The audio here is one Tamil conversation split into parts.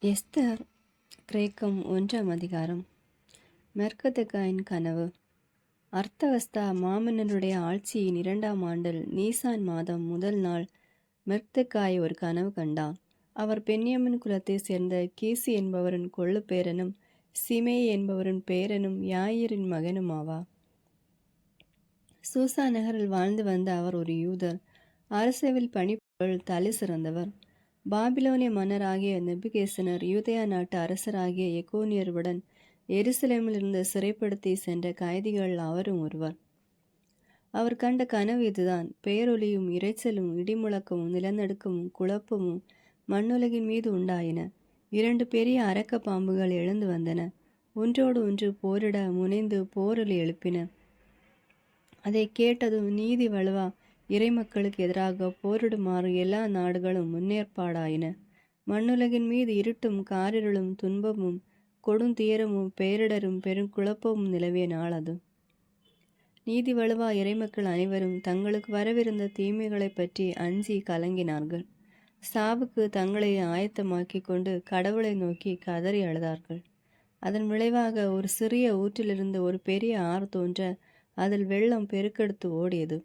எஸ்தர் கிரேக்கம் 1ஆம் அதிகாரம். மெர்கதெக்காயின் கனவு. அர்த்தவஸ்தா மாமன்னனுடைய ஆட்சியின் 2ஆம் ஆண்டில் நீசான் மாதம் முதல் நாள் மெர்தெக்காய் ஒரு கனவு கண்டான். அவர் பென்யமின் குலத்தைச் சேர்ந்த கீசி என்பவரின் கொள்ளு பேரனும் சிமேயி என்பவரின் பேரனும் யாயிரின் மகனும் ஆவார். சூசா நகரில் வாழ்ந்து வந்த அவர் ஒரு யூதர். அரசவில் பணிபுரிவதில் தலை சிறந்தவர். பாபிலோனிய மன்னராகிய நெபுகேசனர் யூதேயா நாட்டு அரசராகிய எக்கோனியருடன் எருசலேமிலிருந்து சிறைப்படுத்தி சென்ற கைதிகள் அவரும் ஒருவர். அவர் கண்ட கனவு இதுதான். பேரொலியும் இரைச்சலும் இடிமுழக்கமும் நிலநடுக்கமும் குழப்பமும் மண்ணுலகின் மீது உண்டாயின. 2 பெரிய அரக்க பாம்புகள் எழுந்து வந்தன. ஒன்றோடு ஒன்று போரிட முனைந்து போரொலி எழுப்பின. அதை கேட்டதும் நீதி வலுவா இறைமக்களுக்கு எதிராக போரிடுமாறு எல்லா நாடுகளும் முன்னேற்பாடாயின. மண்ணுலகின் மீது இருட்டும் காரிருளும் துன்பமும் கொடுந்தீரமும் பேரிடரும் பெருங்குழப்பமும் நிலவிய நாள் அது. நீதி வலுவா இறைமக்கள் அனைவரும் தங்களுக்கு வரவிருந்த தீமைகளை பற்றி அஞ்சி கலங்கினார்கள். சாவுக்கு தங்களை ஆயத்தமாக்கி கொண்டு கடவுளை நோக்கி கதறி அழுதார்கள். அதன் விளைவாக ஒரு சிறிய ஊற்றிலிருந்து ஒரு பெரிய ஆறு தோன்ற அதில் வெள்ளம் பெருக்கெடுத்து ஓடியது.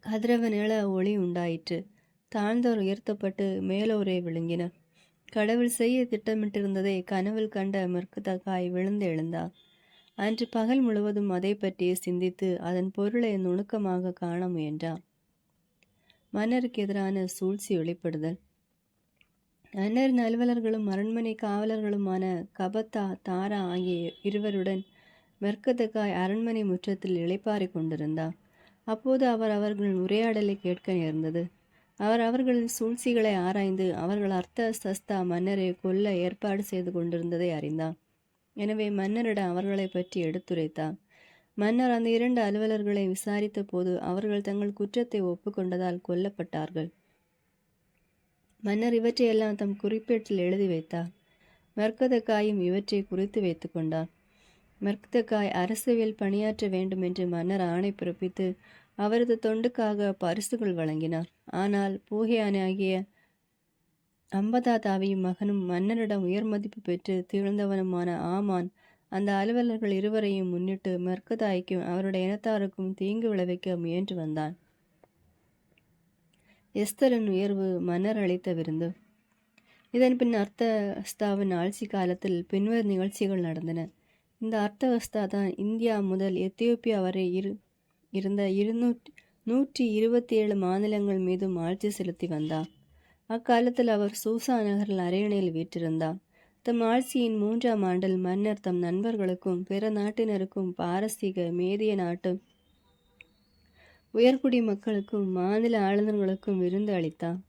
கதிரவ நில ஒளி உண்டாயிற்று. தாழ்ந்தோர் உயர்த்தப்பட்டு மேலோரை விழுங்கினர். கடவுள் செய்ய திட்டமிட்டிருந்ததை கனவில் கண்ட மெர்கதெக்காய் விழுந்து எழுந்தார். அன்று பகல் முழுவதும் அதை பற்றி சிந்தித்து அதன் பொருளை நுணுக்கமாக காண முயன்றார். மன்னருக்கு எதிரான சூழ்ச்சி வெளிப்படுதல். மன்னரின் அலுவலர்களும் அரண்மனை காவலர்களுமான கபத்தா தாரா ஆகிய இருவருடன் மெர்கதெக்காய் அரண்மனை முற்றத்தில் இளைப்பாரி கொண்டிருந்தார். அப்போது அவர் அவர்களின் உரையாடலை கேட்க நேர்ந்தது. அவர் அவர்களின் சூழ்ச்சிகளை ஆராய்ந்து அவர்கள் அர்த்தசஸ்தா மன்னரை கொல்ல ஏற்பாடு செய்து கொண்டிருந்ததை அறிந்தார். எனவே மன்னரிடம் அவர்களை பற்றி எடுத்துரைத்தார். மன்னர் அந்த 2 அலுவலர்களை விசாரித்த போது அவர்கள் தங்கள் குற்றத்தை ஒப்புக்கொண்டதால் கொல்லப்பட்டார்கள். மன்னர் இவற்றையெல்லாம் தம் குறிப்பேட்டில் எழுதி வைத்தார். மெர்கதெக்காயும் இவற்றை குறித்து வைத்து கொண்டார். மெர்கதெக்காய் அரசவையில் பணியாற்ற வேண்டும் என்று மன்னர் ஆணை பிறப்பித்து அவரது தொண்டுக்காக பரிசுகள் வழங்கினார். ஆனால் பூகியானாகிய அம்பதாதாவின் மகனும் மன்னரிடம் உயர் மதிப்பு பெற்று திகழ்ந்தவனுமான ஆமான் அந்த அலுவலர்கள் இருவரையும் முன்னிட்டு மெர்கதாய்க்கும் அவருடைய இனத்தாருக்கும் தீங்கு விளைவிக்க முயன்று வந்தான். எஸ்தரின் உயர்வு. மன்னர் அளித்த விருந்து. இதன் பின் அர்த்தவஸ்தாவின் ஆட்சி காலத்தில் பின்வரும் நிகழ்ச்சிகள் நடந்தன. இந்த அர்த்தவஸ்தா தான் இந்தியா முதல் எத்தியோப்பியா வரை இருந்த 127 மாநிலங்கள் மீதும் ஆட்சி செலுத்தி வந்தார். அக்காலத்தில் அவர் சூசா நகரில் அரியணையில் வீற்றிருந்தார். தம் ஆட்சியின் 3ஆம் ஆண்டில் மன்னர் தம் நண்பர்களுக்கும் பிற நாட்டினருக்கும் பாரசீக மேதிய நாட்டு உயர்குடி மக்களுக்கும் மாநில ஆளுநர்களுக்கும் விருந்து அளித்தார்.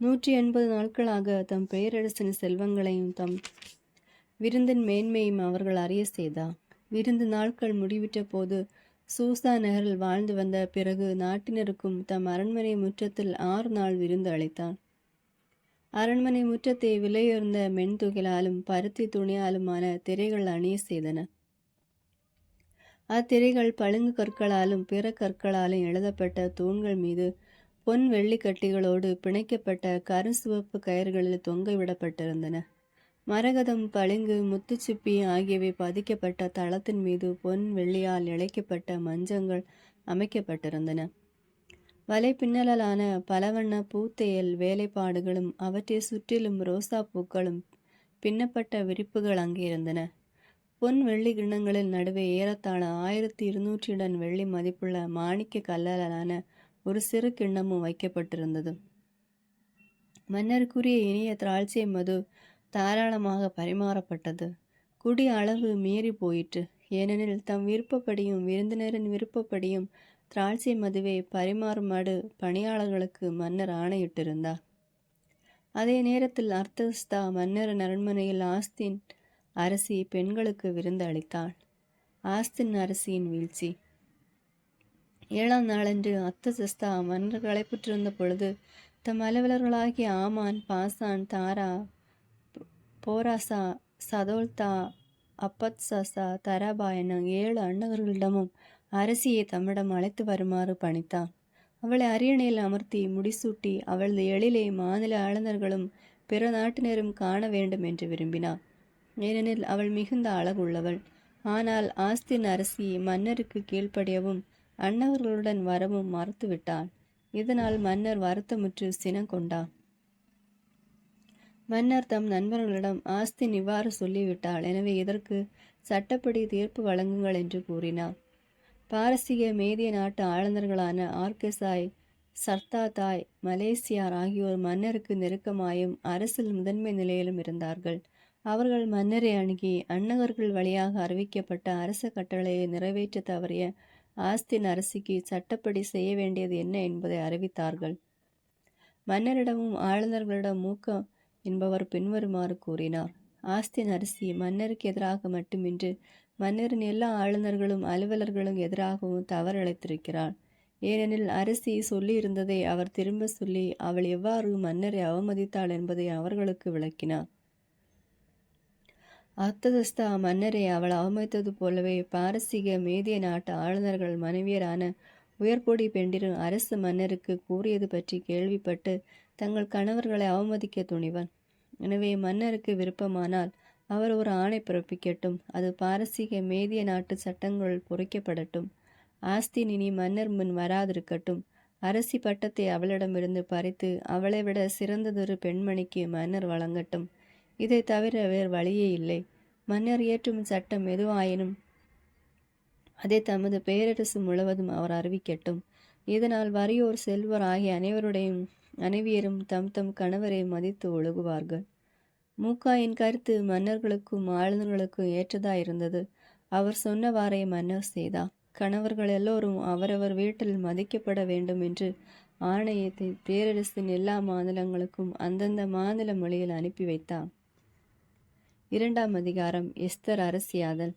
180 நாட்களாக தம் பேரரசின் செல்வங்களையும் தம் விருந்தின் மேன்மையும் அவர்கள் அறிய செய்தார். விருந்து நாட்கள் முடிவிட்ட போது சூசா நகரில் வாழ்ந்து வந்த பிறகு நாட்டினருக்கும் தம் அரண்மனை முற்றத்தில் 6 நாள் விருந்து அளித்தார். அரண்மனை முற்றத்தை விலையுயர்ந்த மென்துகிலாலும் பருத்தி துணியாலுமான திரைகள் அணிய செய்தன. அத்திரைகள் பளிங்கு கற்களாலும் பிற கற்களாலும் எழுதப்பட்ட தூண்கள் மீது பொன் வெள்ளி கட்டிகளோடு பிணைக்கப்பட்ட கருஞ்சிவப்பு கயிறுகளில் தொங்கவிடப்பட்டிருந்தன. மரகதம் பளிங்கு முத்துச்சிப்பி ஆகியவை பதிக்கப்பட்ட தளத்தின் மீது பொன் வெள்ளியால் இழைக்கப்பட்ட மஞ்சங்கள் அமைக்கப்பட்டிருந்தன. வலை பின்னலான பலவண்ண பூத்தையல் வேலைப்பாடுகளும் அவற்றை சுற்றிலும் ரோசா பூக்களும் பின்னப்பட்ட விரிப்புகள் அங்கே இருந்தன. பொன் வெள்ளி கிண்ணங்களில் நடுவே ஏறத்தாழ 1200 டன் வெள்ளி மதிப்புள்ள மாணிக்க கல்லாலான ஒரு சிறு கிண்ணமும் வைக்கப்பட்டிருந்தது. மன்னருக்குரிய இனிய திராட்சை மது தாராளமாக பரிமாறப்பட்டது. குடி அளவு மீறி போயிற்று. ஏனெனில் தம் விருப்பப்படியும் விருந்தினரின் விருப்பப்படியும் திராட்சை மதுவை பரிமாறுமாறு பணியாளர்களுக்கு மன்னர் ஆணையிட்டிருந்தார். அதே நேரத்தில் அர்த்தவஸ்தா மன்னரின் அரண்மனையில் ஆஸ்தின் அரசி பெண்களுக்கு விருந்து அளித்தாள். ஆஸ்தின் அரசியின் வீழ்ச்சி. 7ஆம் நாளன்று அர்த்தசஸ்தா மன்னர் களைப்புற்றிருந்த பொழுது தம் அலுவலர்களாகிய ஆமான், பாசான், தாரா, போராசா, சதோல்தா, அப்பத்சாசா, தராபா என 7 அன்னகர்களிடமும் அரசியை தம்மிடம் அழைத்து வருமாறு பணித்தார். அவளை அரியணையில் அமர்த்தி முடிசூட்டி அவளது எழிலை மாநில ஆளுநர்களும் பிற நாட்டினரும் காண வேண்டும் என்று விரும்பினார். ஏனெனில் அவள் மிகுந்த அழகுள்ளவள். ஆனால் ஆஸ்தின் அரசி மன்னருக்கு கீழ்ப்படியவும் அன்னவர்களுடன் வரவும் மறுத்துவிட்டாள். இதனால் மன்னர் வருத்தமுற்று சினங்கொண்டார். மன்னர் தம் நண்பர்களிடம் ஆஸ்தின் இவ்வாறு சொல்லிவிட்டாள், எனவே இதற்கு சட்டப்படி தீர்ப்பு வழங்குங்கள் என்று கூறினார். பாரசீக மேதிய நாட்டு ஆளுநர்களான ஆர்கெசாய், சர்தாதாய், மலேசியார் ஆகியோர் மன்னருக்கு நெருக்கமாயும் அரசில் முதன்மை நிலையிலும் இருந்தார்கள். அவர்கள் மன்னரை அணுகி அன்னகர்கள் வழியாக அறிவிக்கப்பட்ட அரச கட்டளையை நிறைவேற்ற தவறிய ஆஸ்தின் அரசிக்கு சட்டப்படி செய்ய வேண்டியது என்ன என்பதை அறிவித்தார்கள். மன்னரிடமும் ஆளுநர்களிடம் மூக்க என்பவர் பின்வருமாறு கூறினார். ஆஸ்தின் அரசி மன்னருக்கு எதிராக மட்டுமின்றி மன்னரின் எல்லா ஆளுநர்களும் அலுவலர்களும் எதிராகவும் தவறிழைத்திருக்கிறாள். ஏனெனில் அரசி சொல்லியிருந்ததை அவர் திரும்ப சொல்லி அவள் எவ்வாறு மன்னரை அவமதித்தாள் என்பதை அவர்களுக்கு விளக்கினார். அர்த்ததஸ்தா மன்னரை அவள் அவமதித்தது போலவே பாரசீக மேதிய நாட்டு ஆளுநர்கள் மனைவியரான உயர்கொடி பெண்டிரும் அரசு மன்னருக்கு கூறியது பற்றி கேள்விப்பட்டு தங்கள் கணவர்களை அவமதிக்க துணிவர். எனவே மன்னருக்கு விருப்பமானால் அவர் ஒரு ஆணை பிறப்பிக்கட்டும். அது பாரசீக மேதிய நாட்டு சட்டங்கள் பொறிக்கப்படட்டும். ஆஸ்தின் இனி மன்னர் முன் வராதிருக்கட்டும். அரசி பட்டத்தை அவளிடமிருந்து பறித்து அவளை விட சிறந்ததொரு பெண்மணிக்கு மன்னர் வழங்கட்டும். இதை தவிர வேறு வழியே இல்லை. மன்னர் இயற்றும் சட்டம் எதுவாயினும் அதை தமது பேரரசு முழுவதும் அவர் அறிவிக்கட்டும். இதனால் வறியோர் செல்வர் ஆகிய அனைவியரும் தம் தம் கணவரை மதித்து ஒழுகுவார்கள். மூக்காயின் கருத்து மன்னர்களுக்கும் ஆளுநர்களுக்கும் ஏற்றதாயிருந்தது. அவர் சொன்னவாறே மன்னர் செய்தார். கணவர்கள் எல்லோரும் அவரவர் வீட்டில் மதிக்கப்பட வேண்டும் என்று ஆணையத்தை பேரரசின் எல்லா மாநிலங்களுக்கும் அந்தந்த மாநில மொழியில் அனுப்பி வைத்தார். 2ஆம் அதிகாரம். எஸ்தர் அரசியாதல்.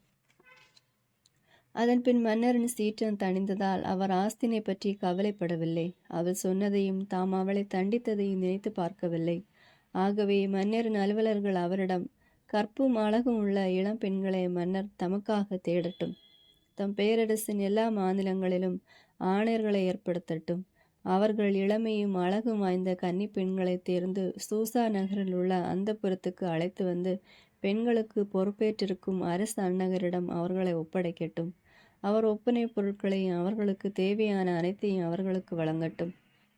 அதன்பின் மன்னரின் சீற்றம் தணிந்ததால் அவர் ஆஸ்தினை பற்றி கவலைப்படவில்லை. அவள் சொன்னதையும் தாம் அவளை தண்டித்ததையும் நினைத்து பார்க்கவில்லை. ஆகவே மன்னரின் அலுவலர்கள் அவரிடம், கற்பும் அழகும் உள்ள இளம் பெண்களை மன்னர் தமக்காக தேடட்டும். தம் பேரரசின் எல்லா மாநிலங்களிலும் ஆணையர்களை ஏற்படுத்தட்டும். அவர்கள் இளமையும் அழகும் வாய்ந்த கன்னி பெண்களை தேர்ந்து சூசா நகரில் உள்ள அந்தப்புறத்துக்கு அழைத்து வந்து பெண்களுக்கு பொறுப்பேற்றிருக்கும் அரசு அன்னகரிடம் அவர்களை ஒப்படைக்கட்டும். அவர் ஒப்பனை பொருட்களையும் அவர்களுக்கு தேவையான அனைத்தையும் அவர்களுக்கு வழங்கட்டும்.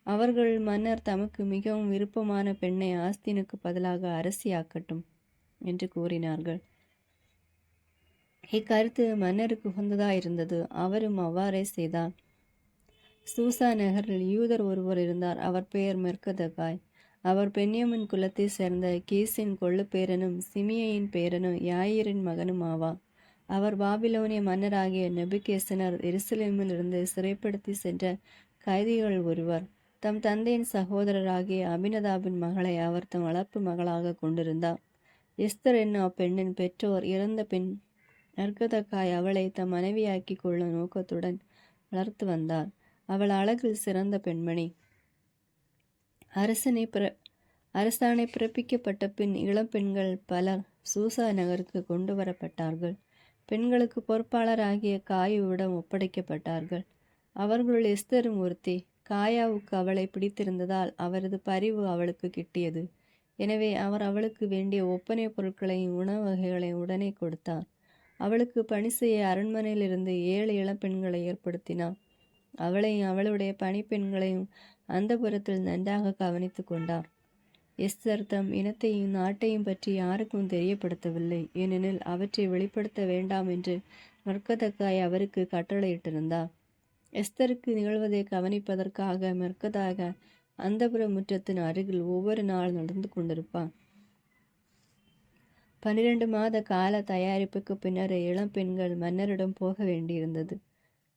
அவர்கள் மன்னர் தமக்கு மிகவும் விருப்பமான பெண்ணை ஆஸ்தினுக்கு பதிலாக அரசியாக்கட்டும் என்று கூறினார்கள். இக்கருத்து மன்னருக்கு உகந்ததாயிருந்தது. அவரும் அவ்வாறே செய்தார். சூசா நகரில் யூதர் ஒருவர் இருந்தார். அவர் பெயர் மெர்கதகாய். அவர் பென்யமின் குலத்தை சேர்ந்த கீசின் கொள்ளு பேரனும் சிமியையின் பேரனும் யாயிரின் மகனும் ஆவார். அவர் பாபிலோனிய மன்னராகிய நெபுகேசனர் எருசலேமில் இருந்து சிறைப்படுத்தி சென்ற கைதிகள் ஒருவர். தம் தந்தையின் சகோதரராகிய அபினதாபின் மகளை அவர் தம் வளர்ப்பு மகளாக கொண்டிருந்தார். எஸ்தர் என்னும் அப்பெண்ணின் பெற்றோர் இறந்த பின் மெர்கதகாய் அவளை தம் மனைவியாக்கி கொள்ளும் நோக்கத்துடன் வளர்த்து வந்தார். அவள் அழகில் சிறந்த பெண்மணி. அரசாணை பிறப்பிக்கப்பட்ட பின் இளம் பெண்கள் பலர் சூசா நகருக்கு கொண்டு வரப்பட்டார்கள். பெண்களுக்கு பொறுப்பாளராகிய காயுவிடம் ஒப்படைக்கப்பட்டார்கள். அவர்களுள் எஸ்தரும் ஒருத்தி. காயாவுக்கு அவளை பிடித்திருந்ததால் அவரது பரிவு அவளுக்கு கிட்டியது. எனவே அவர் அவளுக்கு வேண்டிய ஒப்பனை பொருட்களையும் உணவு வகைகளையும் உடனே கொடுத்தார். அவளுக்கு பணி செய்ய அரண்மனையில் இருந்து 7 இளம்பெண்களை ஏற்படுத்தினார். அவளையும் அவளுடைய பணிப்பெண்களையும் அந்த புறத்தில் நன்றாக கவனித்து கொண்டார். எஸ்தர் தம் இனத்தையும் நாட்டையும் பற்றி யாருக்கும் தெரியப்படுத்தவில்லை. ஏனெனில் அவற்றை வெளிப்படுத்த வேண்டாம் என்று மெர்கதகாய் அவருக்கு கட்டளையிட்டிருந்தார். எஸ்தருக்கு நிகழ்வதை கவனிப்பதற்காக மெர்கதகாய் அந்தப்புற முற்றத்தின் அருகில் ஒவ்வொரு நாள் நடந்து கொண்டிருப்பார். 12 மாத கால தயாரிப்புக்கு பின்னர் இளம் பெண்கள் மன்னரிடம் போக வேண்டியிருந்தது.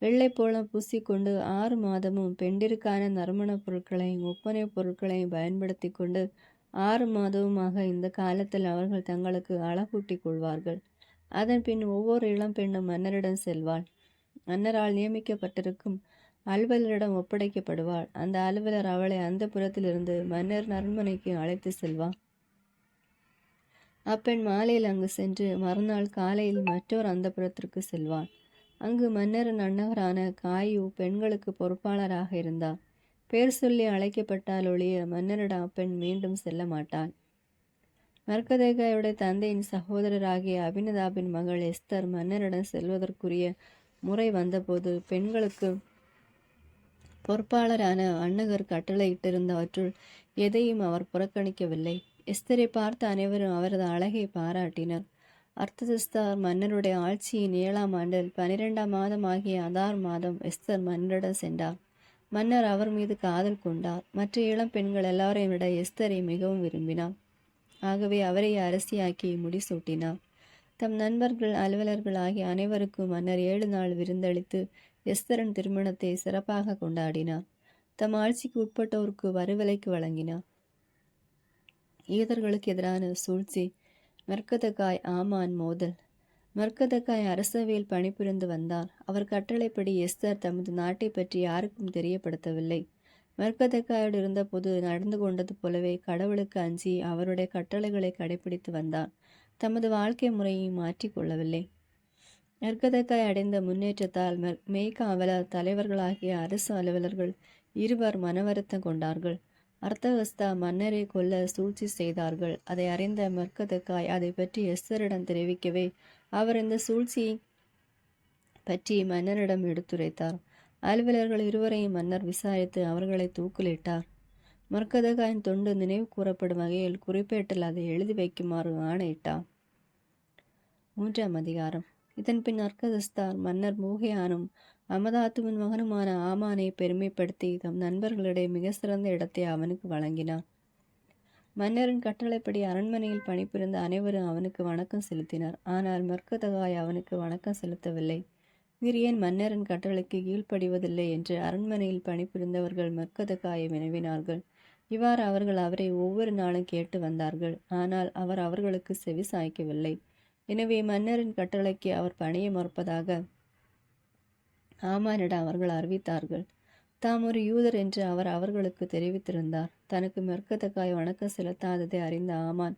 வெள்ளை போலம் பூசிக்கொண்டு 6 மாதமும் பெண்டிற்கான நறுமணப் பொருட்களையும் ஒப்பனை பொருட்களையும் பயன்படுத்தி கொண்டு 6 மாதமுமாக இந்த காலத்தில் அவர்கள் தங்களுக்கு அழகூட்டிக் கொள்வார்கள். அதன் பின் ஒவ்வொரு இளம் பெண்ணும் மன்னரிடம் செல்வாள். மன்னரால் நியமிக்கப்பட்டிருக்கும் அலுவலரிடம் ஒப்படைக்கப்படுவாள். அந்த அலுவலர் அவளை அந்த புறத்திலிருந்து மன்னர் அரண்மனைக்கு அழைத்து செல்வார். அப்பெண் மாலையில் அங்கு சென்று மறுநாள் காலையில் மற்றொரு அந்த புறத்திற்கு செல்வாள். அங்கு மன்னரின் அன்னகரான காயு பெண்களுக்கு பொறுப்பாளராக இருந்தார். பேர் சொல்லி அழைக்கப்பட்டால் ஒழிய மன்னரிடம் அப்பெண் மீண்டும் செல்ல மாட்டாள். மர்க்கதேகாயுடைய தந்தையின் சகோதரராகிய அபினதாபின் மகள் எஸ்தர் மன்னரிடம் செல்வதற்குரிய முறை வந்தபோது பெண்களுக்கு பொறுப்பாளரான அன்னகர் கட்டளையிட்டிருந்தவற்றுள் எதையும் அவர் புறக்கணிக்கவில்லை. எஸ்தரை பார்த்த அனைவரும் அவரது அழகை பாராட்டினர். அர்த்ததஸ்தார் மன்னருடைய ஆட்சியின் 7ஆம் ஆண்டில் 12ஆம் மாதம் ஆகிய அதார் மாதம் எஸ்தர் மன்னரிடம் சென்றார். மன்னர் அவர் மீது காதல் கொண்டார். மற்ற இளம் பெண்கள் எல்லாரையும் விட எஸ்தரை மிகவும் விரும்பினார். ஆகவே அவரை அரசியாக்கி முடிசூட்டினார். தம் நண்பர்கள் அலுவலர்கள் ஆகிய அனைவருக்கும் மன்னர் 7 நாள் விருந்தளித்து எஸ்தரின் திருமணத்தை சிறப்பாக கொண்டாடினார். தம் ஆட்சிக்கு உட்பட்டோருக்கு வரிவிலைக்கு வழங்கினார். யூதர்களுக்கு எதிரான சூழ்ச்சி. மெர்கதகாய் ஆமான் மோதல். மெர்கதகாய் அரசவையில் பணிபுரிந்து வந்தார். அவர் கட்டளைப்படி எஸ்தர் தமது நாட்டை பற்றி யாருக்கும் தெரியப்படுத்தவில்லை. மெர்கதகாயோடு இருந்தபோது நடந்து கொண்டது போலவே கடவுளுக்கு அஞ்சி அவருடைய கட்டளைகளை கடைபிடித்து வந்தார். தமது வாழ்க்கை முறையை மாற்றிக்கொள்ளவில்லை. மெர்கதகாய் அடைந்த முன்னேற்றத்தால் மெய்காவலர் தலைவர்களாகிய அரசு அலுவலர்கள் இருவர் மனவருத்தம் கொண்டார்கள். அர்த்தகஸ்தா மன்னரை கொல்ல சூழ்ச்சி செய்தார்கள். அதை அறிந்த மெர்கதகாய் அதை பற்றி எஸ்தரிடம் தெரிவிக்கவே அவர் இந்த சூழ்ச்சியை பற்றி மன்னரிடம் எடுத்துரைத்தார். அலுவலர்கள் இருவரையும் மன்னர் விசாரித்து அவர்களை தூக்கிலிட்டார். மர்கதகாயின் தொண்டு நினைவு கூறப்படும் வகையில் குறிப்பேட்டில் அதை எழுதி வைக்குமாறு ஆணையிட்டார். 3ஆம் அதிகாரம். இதன்பின் அர்கதஸ்தார் மன்னர் மூகையானும் அமதாத்துவின் மகனுமான ஆமானை பெருமைப்படுத்தி தம் நண்பர்களிடையே மிக சிறந்த இடத்தை அவனுக்கு வழங்கினார். மன்னரின் கட்டளைப்படி அரண்மனையில் பணிபுரிந்த அனைவரும் அவனுக்கு வணக்கம் செலுத்தினர். ஆனால் மர்கதகாய் அவனுக்கு வணக்கம் செலுத்தவில்லை. ஏன் மன்னரின் கட்டளைக்கு கீழ்ப்படிவதில்லை என்று அரண்மனையில் பணிபுரிந்தவர்கள் மர்கதகாயை வினவினார்கள். இவ்வாறு அவர்கள் அவரை ஒவ்வொரு நாளும் கேட்டு வந்தார்கள். ஆனால் அவர் அவர்களுக்கு செவி சாய்க்கவில்லை. எனவே மன்னரின் கட்டளைக்கு அவர் பணிய மறுப்பதாக ஆமானிடம் அவர்கள் அறிவித்தார்கள். தாம் ஒரு யூதர் என்று அவர் அவர்களுக்கு தெரிவித்திருந்தார். தனக்கு மெர்கதகாய் வணக்கம் செலுத்தாததை அறிந்த ஆமான்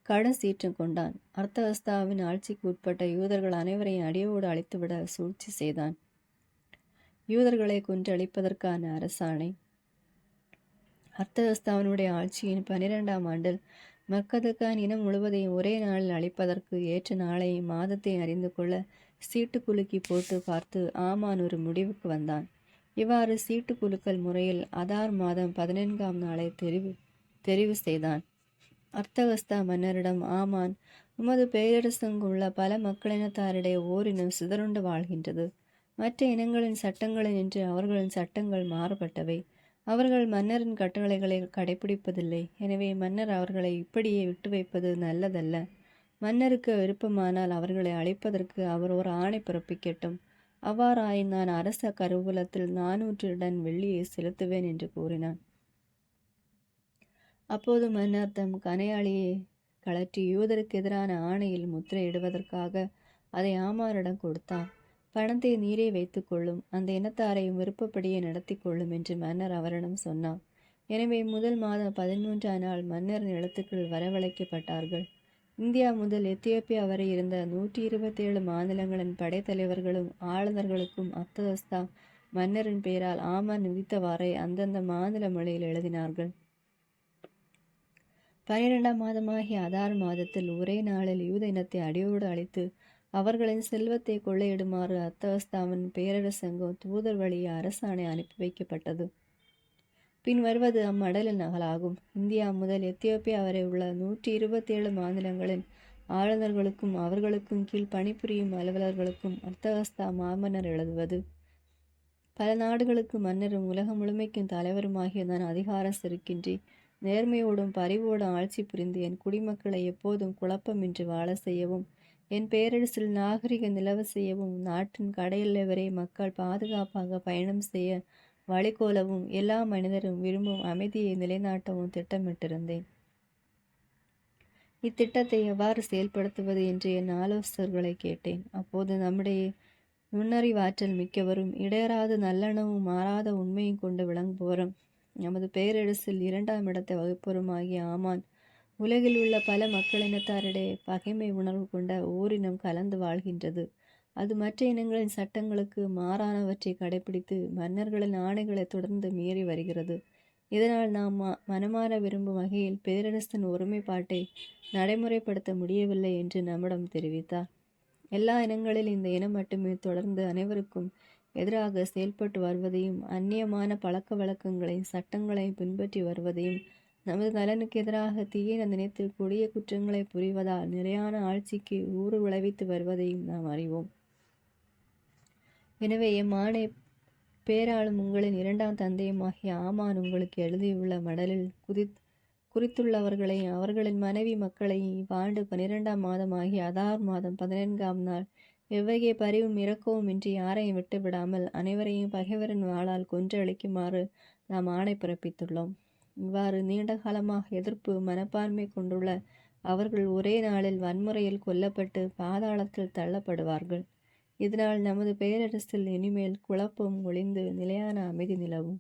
கடும் சீற்றம் கொண்டான். அர்த்தகஸ்தாவின் ஆட்சிக்கு உட்பட்ட யூதர்கள் அனைவரையும் அடியோடு அழித்துவிட சூழ்ச்சி செய்தான். யூதர்களை கொன்றழிப்பதற்கான அரசாணை. அர்த்தகஸ்தாவினுடைய ஆட்சியின் 12ஆம் ஆண்டில் மெர்கதகாய் இனம் முழுவதையும் ஒரே நாளில் அழிப்பதற்கு ஏற்ற நாளையும் மாதத்தை அறிந்து கொள்ள சீட்டு குலுக்கி போட்டு பார்த்து ஆமான் ஒரு முடிவுக்கு வந்தான். இவ்வாறு சீட்டு குலுக்கல் முறையில் அதார் மாதம் 14ஆம் நாளை தெரிவு செய்தான். அர்த்தகஸ்தா மன்னரிடம் ஆமான், உமது பேரரசங்குள்ள பல மக்களினத்தாரிடையே ஓரினம் சிதறுண்டு வாழ்கின்றது. மற்ற இனங்களின் சட்டங்களில் நின்று அவர்களின் சட்டங்கள் மாறுபட்டவை. அவர்கள் மன்னரின் கட்டளைகளை கடைபிடிப்பதில்லை. எனவே மன்னர் அவர்களை இப்படியே விட்டு வைப்பது நல்லதல்ல. மன்னருக்கு விருப்பமானால் அவர்களை அழைப்பதற்கு அவர் ஒரு ஆணை பிறப்பிக்கட்டும். அவ்வாறாயின் நான் அரச கருவூலத்தில் 400 டன் வெள்ளியை செலுத்துவேன் என்று கூறினான். அப்போது மன்னர் தம் கணையாளியை கழற்றி யூதருக்கு எதிரான ஆணையில் முத்திரையிடுவதற்காக அதை ஆமானிடம் கொடுத்தார். பணத்தை நீரே வைத்துக் கொள்ளும், அந்த இனத்தாரையும் விருப்பப்படியே நடத்தி கொள்ளும் என்று மன்னர் அவரிடம் சொன்னார். எனவே முதல் மாதம் 13ஆம் நாள் மன்னரின் எழுத்துக்கள் வரவழைக்கப்பட்டார்கள். இந்தியா முதல் எத்தியோப்பியா வரை இருந்த 127 மாநிலங்களின் படைத்தலைவர்களும் ஆளுநர்களுக்கும் அர்த்தகஸ்தா மன்னரின் பெயரால் ஆமான் விதித்தவாறே அந்தந்த மாநில மொழியில் எழுதினார்கள். 12ஆம் மாதமாகிய அதார் மாதத்தில் ஒரே நாளில் யூத இனத்தை அடியோடு அழித்து அவர்களின் செல்வத்தை கொள்ளையிடுமாறு அர்த்தகஸ்தாவின் பேரரசங்கம் தூதர் வழியே அரசாணை அனுப்பி வைக்கப்பட்டது. பின் வருவது அம்மடலின் நகலாகும். இந்தியா முதல் எத்தியோப்பியா வரை உள்ள 127 மாநிலங்களின் ஆளுநர்களுக்கும் அவர்களுக்கும் கீழ் பணிபுரியும் அலுவலர்களுக்கும் அர்த்தகஸ்தா மாமன்னர் எழுதுவது. பல நாடுகளுக்கு மன்னரும் உலகம் முழுமைக்கும் தலைவருமாகிய நான் அதிகாரம் செருக்கின்றி நேர்மையோடும் பரிவோடும் ஆட்சி புரிந்து என் குடிமக்களை எப்போதும் குழப்பமின்றி வாழ செய்யவும், என் பேரரசில் நாகரிக நிலவ செய்யவும், நாட்டின் கடையெல்லை வரை மக்கள் பாதுகாப்பாக பயணம் செய்ய வழிகோலவும், எல்லா மனிதரும் விரும்பும் அமைதியை நிலைநாட்டவும் திட்டமிட்டிருந்தேன். இத்திட்டத்தை எவ்வாறு செயல்படுத்துவது என்று என் ஆலோசகர்களை கேட்டேன். அப்போது நம்முடைய நுண்ணறிவாற்றல் மிக்கவரும் இடையராது நல்லெண்ணமும் மாறாத உண்மையும் கொண்டு விளங்குபவரும் நமது பேரரசில் 2ஆம் இடத்தை வகுப்பவருமாகிய ஆமான், உலகில் உள்ள பல மக்களினத்தாரிடையே பகைமை உணர்வு கொண்ட ஓரினம் கலந்து வாழ்கின்றது. அது மற்ற இனங்களின் சட்டங்களுக்கு மாறானவற்றை கடைபிடித்து மன்னர்களின் ஆணைகளை தொடர்ந்து மீறி வருகிறது. இதனால் நாம் மனமாற விரும்பும் வகையில் பேரரசின் ஒருமைப்பாட்டை நடைமுறைப்படுத்த முடியவில்லை என்று நம்மிடம் தெரிவித்தார். எல்லா இனங்களில் இந்த இனம் மட்டுமே தொடர்ந்து அனைவருக்கும் எதிராக செயல்பட்டு வருவதையும் அந்நியமான பழக்க வழக்கங்களை சட்டங்களை பின்பற்றி வருவதையும் நமது நலனுக்கு எதிராக தீய நினைத்து கொடிய குற்றங்களை புரிவதால் நிலையான ஆட்சிக்கு ஊறு விளைவித்து வருவதையும் நாம் அறிவோம். எனவே ஆணை பேராளும் உங்களின் இரண்டாம் தந்தையுமாகிய ஆமான் உங்களுக்கு எழுதியுள்ள மடலில் குறித்துள்ளவர்களை அவர்களின் மனைவி மக்களை இவ்வாண்டு 12ஆம் மாதமாகிய அதார் மாதம் 14ஆம் நாள் எவ்வகைய பரிவும் இரக்கவும் இன்றி யாரையும் விட்டுவிடாமல் அனைவரையும் பகைவரின் வாளால் கொன்று அழிக்குமாறு நாம் ஆணை பிறப்பித்துள்ளோம். இவ்வாறு நீண்ட காலமாக எதிர்ப்பு மனப்பான்மை கொண்டுள்ள அவர்கள் ஒரே நாளில் வன்முறையில் கொல்லப்பட்டு பாதாளத்தில் தள்ளப்படுவார்கள். இதனால் நமது பேரரசில் இனிமேல் குழப்பம் ஒளிந்து நிலையான அமைதி நிலவும்.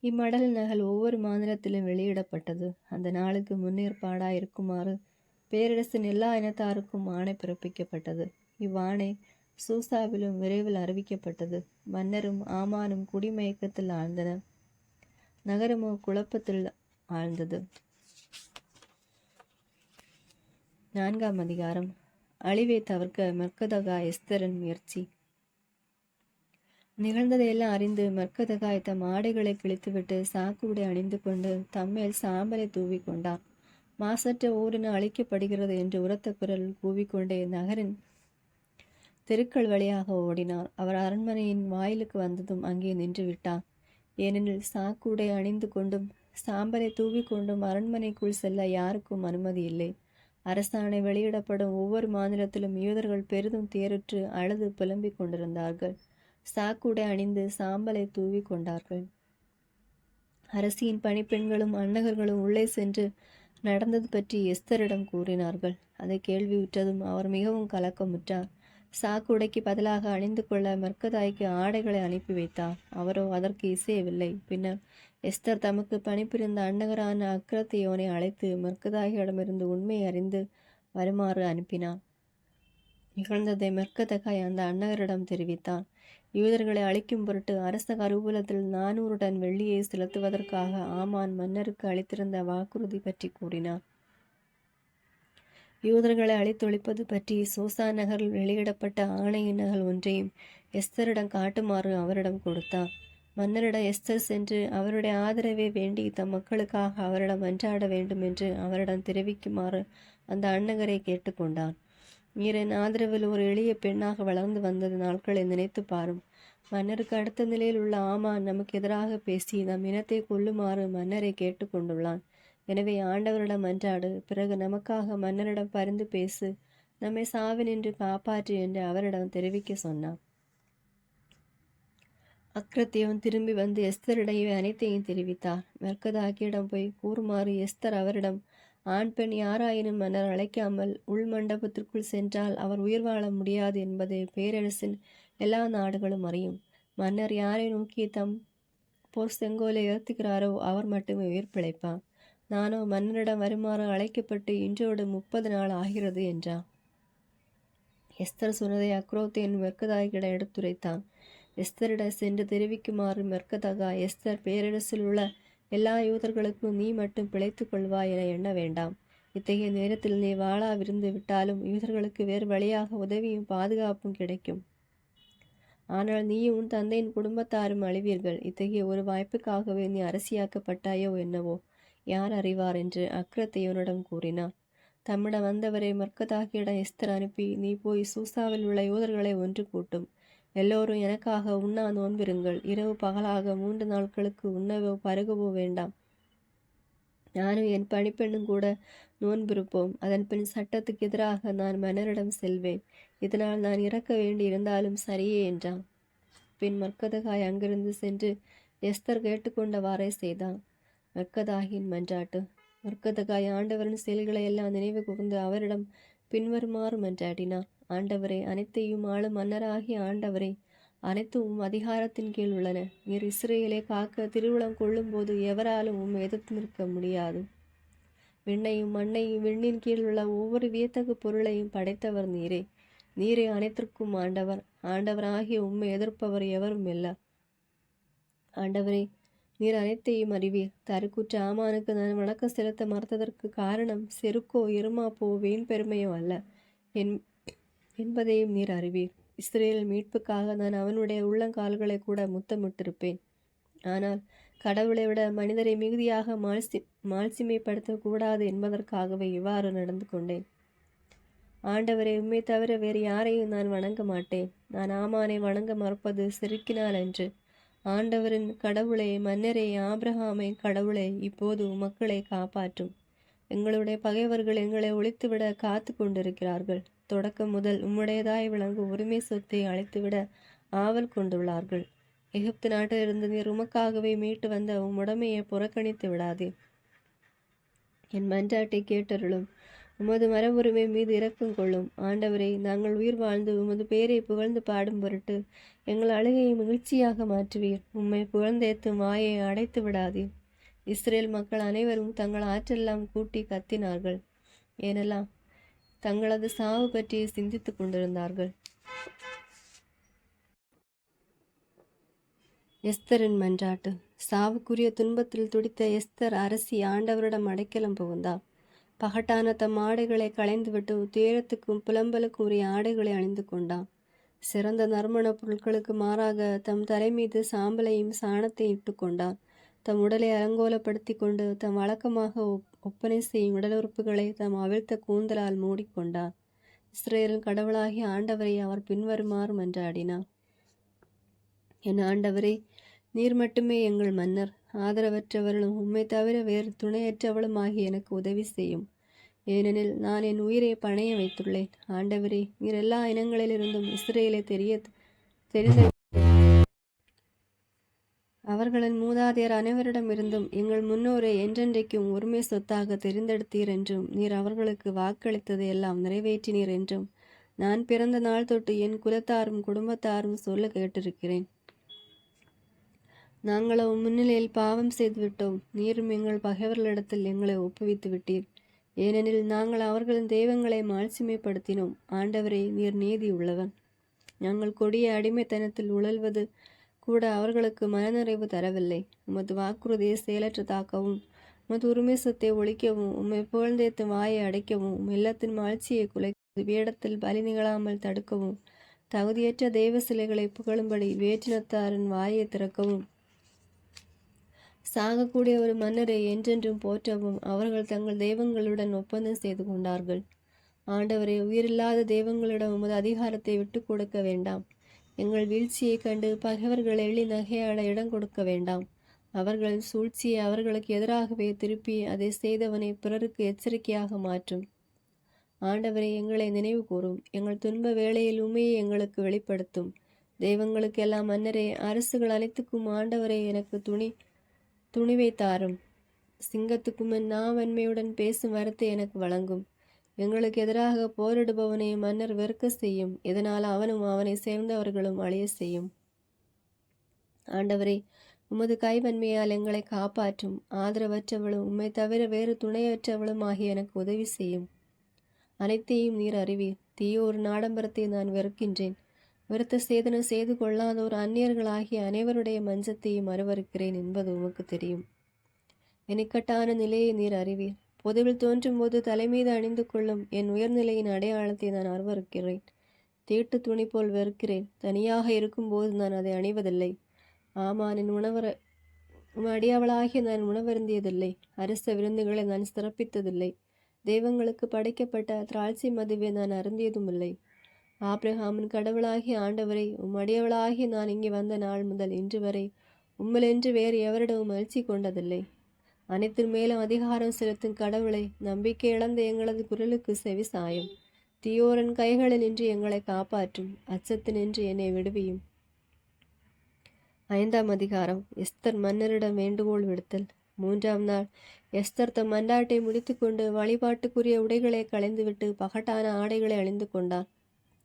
இம்மடல் நகல் ஒவ்வொரு மாநிலத்திலும் வெளியிடப்பட்டது. அந்த நாளுக்கு முன்னேற்பாடாய் இருக்குமாறு பேரரசின் எல்லா இனத்தாருக்கும் ஆணை பிறப்பிக்கப்பட்டது. இவ்வாணை சூசாவிலும் விரைவில் அறிவிக்கப்பட்டது. மன்னரும் ஆமானும் குடிமயக்கத்தில் ஆழ்ந்தனர். நகரமோ குழப்பத்தில் ஆழ்ந்தது. 4ஆம் அதிகாரம். அழிவை தவிர்க்க மெர்கதகா எஸ்தரின் முயற்சி. நிகழ்ந்ததையெல்லாம் அறிந்து மெர்கதகாய் தம் ஆடைகளை கிழித்துவிட்டு சாக்குடை அணிந்து கொண்டு தம்மேல் சாம்பலை தூவி கொண்டார். மாசற்ற ஊரின அழிக்கப்படுகிறது என்று உரத்த குரல் கூவிக்கொண்டே நகரின் தெருக்கள் வழியாக ஓடினார். அவர் அரண்மனையின் வாயிலுக்கு வந்ததும் அங்கே நின்று விட்டார். ஏனெனில் சாக்குடை அணிந்து கொண்டும் சாம்பலை தூவி கொண்டும் அரண்மனைக்குள் செல்ல யாருக்கும் அனுமதி இல்லை. அரசாணை வெளியிடப்படும் ஒவ்வொரு மாநிலத்திலும் யூதர்கள் பெரிதும் தேருற்று அழுது புலம்பிக் கொண்டிருந்தார்கள். சாக்குடை அணிந்து சாம்பலை தூவி கொண்டார்கள். அரசியின் பணிப்பெண்களும் அன்னகர்களும் உள்ளே சென்று நடந்தது பற்றி எஸ்தரிடம் கூறினார்கள். அதை கேள்வியுற்றதும் அவர் மிகவும் கலக்கமுற்றார். சாக்குடைக்கு பதிலாக அணிந்து கொள்ள மெர்கதாய்க்கு ஆடைகளை அனுப்பி வைத்தார். அவரோ அதற்கு இசையவில்லை. பின்னர் எஸ்தர் தமக்கு பணிபுரிந்த அன்னகரான அக்ரத்தியோனை அழைத்து மெர்கதாயிடமிருந்து உண்மையை அறிந்து வருமாறு அனுப்பினார். நிகழ்ந்ததை மெர்கதகாய் அந்த அன்னகரிடம் தெரிவித்தார். யூதர்களை அழிக்கும் பொருட்டு அரச கருவூலத்தில் 400 டன் வெள்ளியை செலுத்துவதற்காக ஆமான் மன்னருக்கு அளித்திருந்த வாக்குறுதி பற்றி கூறினார். யூதர்களை அழித்தொழிப்பது பற்றி சூசா நகரில் வெளியிடப்பட்ட ஆணையின் நகல் ஒன்றையும் எஸ்தரிடம் காட்டுமாறு அவரிடம் கொடுத்தார். மன்னரிடம் எஸ்தர் சென்று அவருடைய ஆதரவை வேண்டி தம் மக்களுக்காக அவரிடம் மன்றாட வேண்டும் என்று அவரிடம் தெரிவிக்குமாறு அந்த அன்னகரை கேட்டுக்கொண்டார். நீரின் ஆதரவில் ஒரு எளிய பெண்ணாக வளர்ந்து வந்தது நாட்களை நினைத்து பாரும். மன்னருக்கு அடுத்த நிலையில் உள்ள ஆமான் நமக்கு எதிராக பேசி நம் இனத்தை கொல்லுமாறு மன்னரை கேட்டுக்கொண்டுள்ளான். எனவே ஆண்டவரிடம் மன்றாடு, பிறகு நமக்காக மன்னரிடம் பரிந்து பேசு, நம்மை சாவினின்று காப்பாற்று என்று அவரிடம் தெரிவிக்க சொன்னார். அக்ரத்தியோன் திரும்பி வந்து எஸ்தரிடையே அனைத்தையும் தெரிவித்தார். மெர்கதாக்கியிடம் போய் கூறுமாறு எஸ்தர் அவரிடம், ஆண் பெண் யாராயினும் மன்னர் அழைக்காமல் உள் மண்டபத்திற்குள் சென்றால் அவர் உயிர் வாழ முடியாது என்பதை பேரரசின் எல்லா நாடுகளும் அறியும். மன்னர் யாரை நோக்கி தம் போர் செங்கோலை உயர்த்துகிறாரோ அவர் மட்டுமே உயிர் பிழைப்பார். நானோ மன்னரிடம் வருமாறு அழைக்கப்பட்டு இன்றோடு 30 நாள் ஆகிறது என்றார். எஸ்தர் சொன்னதை அக்ரோத்தேன் மெர்கதாயிடம் எடுத்துரைத்தான். எஸ்தரிடம் சென்று தெரிவிக்குமாறு மெர்கதகா, எஸ்தர் பேரரசில் உள்ள எல்லா யூதர்களுக்கும் நீ மட்டும் பிழைத்துக் கொள்வாய் என எண்ண வேண்டாம். இத்தகைய நேரத்தில் நீ வாளாவிருந்து விட்டாலும் யூதர்களுக்கு வேறு வழியாக உதவியும் பாதுகாப்பும் கிடைக்கும். ஆனால் நீயும் உன் தந்தையின் குடும்பத்தாரும் அழிவீர்கள். இத்தகைய ஒரு வாய்ப்புக்காகவே நீ அரசியாக்கப்பட்டாயோ என்னவோ யார் அறிவார் என்று அக்ரத்தையோனிடம் கூறினார். தம்மிடம் வந்தவரை மெர்கதாகியிடம் எஸ்தர் அனுப்பி, நீ போய் சூசாவில் உள்ள யூதர்களை ஒன்று கூட்டும். எல்லோரும் எனக்காக உண்ணா நோன்பிருங்கள். இரவு பகலாக 3 நாட்களுக்கு உண்ணவோ பருகவோ வேண்டாம். நானும் என் பணிப்பெண்ணும் கூட நோன்பிருப்போம். அதன் பின் சட்டத்துக்கு எதிராக நான் மன்னரிடம் செல்வேன். இதனால் நான் இறக்க வேண்டி இருந்தாலும் சரியே என்றான். பின் மெர்கதகாய் அங்கிருந்து சென்று எஸ்தர் கேட்டுக்கொண்டவாறே செய்தான். மெர்கதாகியின் மன்றாட்டு. மெர்கதகாய் ஆண்டவரின் செயல்களை எல்லாம் நினைவு கூர்ந்து அவரிடம் பின்வருமாறு மன்றாடினார். ஆண்டவரே, அனைத்தையும் ஆளும் மன்னராகிய ஆண்டவரே, அனைத்தும் அதிகாரத்தின் கீழ் உள்ளன. நீர் இஸ்ரேலை காக்க திருவுளம் கொள்ளும் போது எவராலும் உம்மை எதிர்த்து நிற்க முடியாது. விண்ணையும் மண்ணையும் விண்ணின் கீழ் உள்ள ஒவ்வொரு வியத்தகு பொருளையும் படைத்தவர் நீரே. நீரே அனைத்திற்கும் ஆண்டவர். ஆண்டவராகிய உம்மை எதிர்ப்பவர் எவரும் இல்லை. ஆண்டவரே, நீர் அனைத்தையும் அறிவீர். தருக்குற்ற ஆமானுக்கு நான் வணக்கம் செலுத்த மறுத்ததற்கு காரணம் செருக்கோ இருமாப்போ வீண் பெருமையோ அல்ல என்பதையும் நீர் அறிவீர். இஸ்ரேல் மீட்புக்காக நான் அவனுடைய உள்ளங்கால்களை கூட முத்தமிட்டிருப்பேன். ஆனால் கடவுளை விட மனிதரை மிகுதியாக மாட்சிமைப்படுத்தக்கூடாது என்பதற்காகவே இவ்வாறு நடந்து கொண்டேன். ஆண்டவரை உம்மை தவிர வேறு யாரையும் நான் வணங்க மாட்டேன். நான் ஆமானை வணங்க மறுப்பது செருக்கினால் அன்று. ஆண்டவரின் கடவுளே, மன்னரே, ஆபிரகாமை கடவுளே, இப்போது மக்களை காப்பாற்றும். எங்களுடைய பகைவர்கள் எங்களை ஒழித்துவிட காத்து கொண்டிருக்கிறார்கள். தொடக்கம் முதல் உம்முடையதாய் விளங்கும் உரிமை சொத்தை அழைத்துவிட ஆவல் கொண்டுள்ளார்கள். எகிப்து நாட்டிலிருந்து நீர் உமக்காகவே மீட்டு வந்த உம்முடைமையை புறக்கணித்து விடாதே. என் மன்றாட்டை கேட்டருளும். உமது மரபுரிமை மீது இரக்கம் கொள்ளும். ஆண்டவரை, நாங்கள் உயிர் வாழ்ந்து உமது பெயரை புகழ்ந்து பாடும் பொருட்டு எங்கள் அழுகையை மகிழ்ச்சியாக மாற்றுவீர். உம்மை புகழ்ந்தேத்தும் வாயை அடைத்து விடாதீர். இஸ்ரேல் மக்கள் அனைவரும் தங்கள் ஆற்றெல்லாம் கூட்டி கத்தினார்கள். ஏனெல்லாம் தங்களது சாவு பற்றி சிந்தித்து கொண்டிருந்தார்கள். எஸ்தரின் மன்றாட்டு. சாவுக்குரிய துன்பத்தில் துடித்த எஸ்தர் அரசி ஆண்டவரிடம் அடைக்கலம் புகுந்தார். பகட்டான தம் ஆடைகளை களைந்துவிட்டு துயரத்துக்கும் புலம்பலுக்கும் உரிய ஆடைகளை அணிந்து கொண்டான். சிறந்த நறுமண பொருட்களுக்கு மாறாக தம் தலைமீது சாம்பலையும் சாணத்தையும் இட்டு கொண்டார். தம் உடலை அலங்கோலப்படுத்தி கொண்டு தம் வழக்கமாக ஒப்பனை செய்யும் உடலுறுப்புகளை தம் அவிழ்த்த கூந்தலால் மூடிக்கொண்டார். இஸ்ரேலின் கடவுளாகிய ஆண்டவரை அவர் பின்வருமாறு மன்றாடினார். என் ஆண்டவரே, நீர் மட்டுமே எங்கள் மன்னர். ஆதரவற்றவர்களும் உம்மை தவிர வேறு துணையற்றவளும் ஆகி எனக்கு உதவி செய்யும். ஏனெனில் நான் என் உயிரை பணைய வைத்துள்ளேன். ஆண்டவரே, நீர் எல்லா இனங்களிலிருந்தும் இஸ்ரேலை தெரிந்த அவர்களின் மூதாதையர் அனைவரிடமிருந்தும் எங்கள் முன்னோரை என்றென்றைக்கும் உரிமை சொத்தாக தெரிந்தெடுத்தீர் என்றும் நீர் அவர்களுக்கு வாக்களித்ததை எல்லாம் நிறைவேற்றினீர் என்றும் நான் பிறந்த நாள் தொட்டு என் குலத்தாரும் குடும்பத்தாரும் சொல்ல கேட்டிருக்கிறேன். நாங்களோ முன்னிலையில் பாவம் செய்துவிட்டோம். நீரும் எங்கள் பகைவர்களிடத்தில் எங்களை ஒப்புவித்து விட்டீர். ஏனெனில் நாங்கள் அவர்களின் தெய்வங்களை மாட்சிமைப்படுத்தினோம். ஆண்டவரே, நீர் நீதி உள்ளவன். நாங்கள் கொடிய அடிமைத்தனத்தில் உழல்வது கூட அவர்களுக்கு மனநிறைவு தரவில்லை. உமது வாக்குறுதியை செயலற்றதாக்கவும், உமது உரிமை சொத்தை ஒழிக்கவும், உம்மை புகழ்ந்தேத்தும் வாயை அடைக்கவும், இல்லத்தின் மாட்சியை குலைக்கவும், வேடத்தில் பலி நிகழாமல் தடுக்கவும், தகுதியற்ற தெய்வ சிலைகளை புகழும்படி வேற்றினத்தாரின் வாயை திறக்கவும், சாகக்கூடிய ஒரு மன்னரை என்றென்றும் போற்றவும் அவர்கள் தங்கள் தெய்வங்களுடன் ஒப்பந்தம் செய்து கொண்டார்கள். ஆண்டவரை, உயிரில்லாத தெய்வங்களிடம் உமது அதிகாரத்தை விட்டு கொடுக்க வேண்டாம். எங்கள் வீழ்ச்சியை கண்டு பகைவர்கள் எள்ளி நகையாட இடம் கொடுக்க வேண்டாம். அவர்கள் சூழ்ச்சியை அவர்களுக்கு எதிராகவே திருப்பி அதை செய்தவனை பிறருக்கு எச்சரிக்கையாக மாற்றும். ஆண்டவரை, எங்களை நினைவு கூறும். எங்கள் துன்ப வேளையில் உண்மையை எங்களுக்கு வெளிப்படுத்தும். தெய்வங்களுக்கெல்லாம் மன்னரே, அரசுகள் அனைத்துக்கும் ஆண்டவரை, எனக்கு துணிவை தாரும். சிங்கத்துக்கும் என் நாவன்மையுடன் பேசும் வரத்தை எனக்கு வழங்கும். எங்களுக்கு எதிராக போரிடுபவனை மன்னர் வெறுக்க செய்யும். இதனால் அவனும் அவனை சேர்ந்தவர்களும் அழிய செய்யும். ஆண்டவரே, உமது கைவன்மையால் எங்களை காப்பாற்றும். ஆதரவற்றவளும் உம்மை தவிர வேறு துணையற்றவளும் ஆகிய எனக்கு உதவி செய்யும். அனைத்தையும் நீர் அறிவீர். தீயோர் நாடம்பரத்தை நான் வெறுக்கின்றேன். விருத்த சேதனம் செய்து கொள்ளாதோர் அந்நியர்களாகிய அனைவருடைய மஞ்சத்தையும் அருவருக்கிறேன் என்பது உமக்கு தெரியும். இக்கட்டான நிலையை நீர் அறிவீர். பொதுவில் தோன்றும் போது தலைமீது அணிந்து கொள்ளும் என் உயர்நிலையின் அடையாளத்தை நான் அருவருக்கிறேன். தீட்டு துணி போல் வெறுக்கிறேன். தனியாக இருக்கும்போது நான் அதை அணிவதில்லை. ஆமானின் அடியவளாகிய நான் உணவருந்தியதில்லை. அரச விருந்துகளை நான் சிறப்பித்ததில்லை. தெய்வங்களுக்கு படைக்கப்பட்ட திராட்சை மதுவை நான் அருந்தியதும் இல்லை. ஆபிரகாமின் கடவுளாகிய ஆண்டவரை, அடியவளாகிய நான் இங்கே வந்த நாள் முதல் இன்று வரை உம்மிலென்று வேறு எவரிடமும் மகிழ்ச்சி கொண்டதில்லை. அனைத்தின் மேலும் அதிகாரம் செலுத்தும் கடவுளை, நம்பிக்கை இழந்த எங்களது குரலுக்கு செவி சாயும். தீயோரின் கைகளில் நின்று எங்களை காப்பாற்றும். அச்சத்தினின்று என்னை விடுவியும். 5ஆம் அதிகாரம். எஸ்தர் மன்னரிடம் வேண்டுகோள் விடுத்தல். 3ஆம் நாள் எஸ்தர் தம் மன்றாட்டை முடித்துக்கொண்டு வழிபாட்டுக்குரிய உடைகளை களைந்துவிட்டு பகட்டான ஆடைகளை அணிந்து கொண்டார்.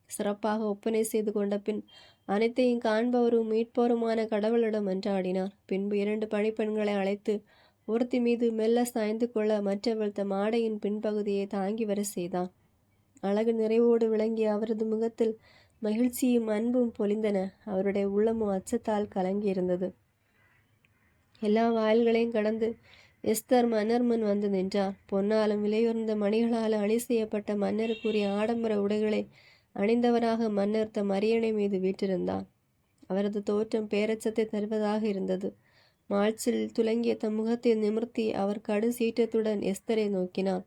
சிறப்பாக ஒப்பனை செய்து கொண்ட பின் அனைத்தையும் காண்பவரும் மீட்போருமான கடவுளிடம் மன்றாடினார். பின்பு 2 பணிப்பெண்களை அழைத்து ஒருத்தி மீது மெல்ல சாய்ந்து கொள்ள மற்றவள் தம் ஆடையின் பின்பகுதியை தாங்கி வர செய்தான். அழகு நிறைவோடு விளங்கிய அவரது முகத்தில் மகிழ்ச்சியும் அன்பும் பொலிந்தன. அவருடைய உள்ளமும் அச்சத்தால் கலங்கியிருந்தது. எல்லா வாயில்களையும் கடந்து எஸ்தர் மன்னர் முன் வந்து நின்றார். பொன்னாலும் விலையுயர்ந்த மணிகளால் அணி செய்யப்பட்ட மன்னருக்குரிய ஆடம்பர உடைகளை அணிந்தவராக மன்னர் தம் அரியணை மீது வீற்றிருந்தார். அவரது தோற்றம் பேரச்சத்தை தருவதாக இருந்தது. மாழ்ச்சில் துலங்கிய தம் முகத்தை நிமிர்த்தி அவர் கடு சீற்றத்துடன் எஸ்தரை நோக்கினார்.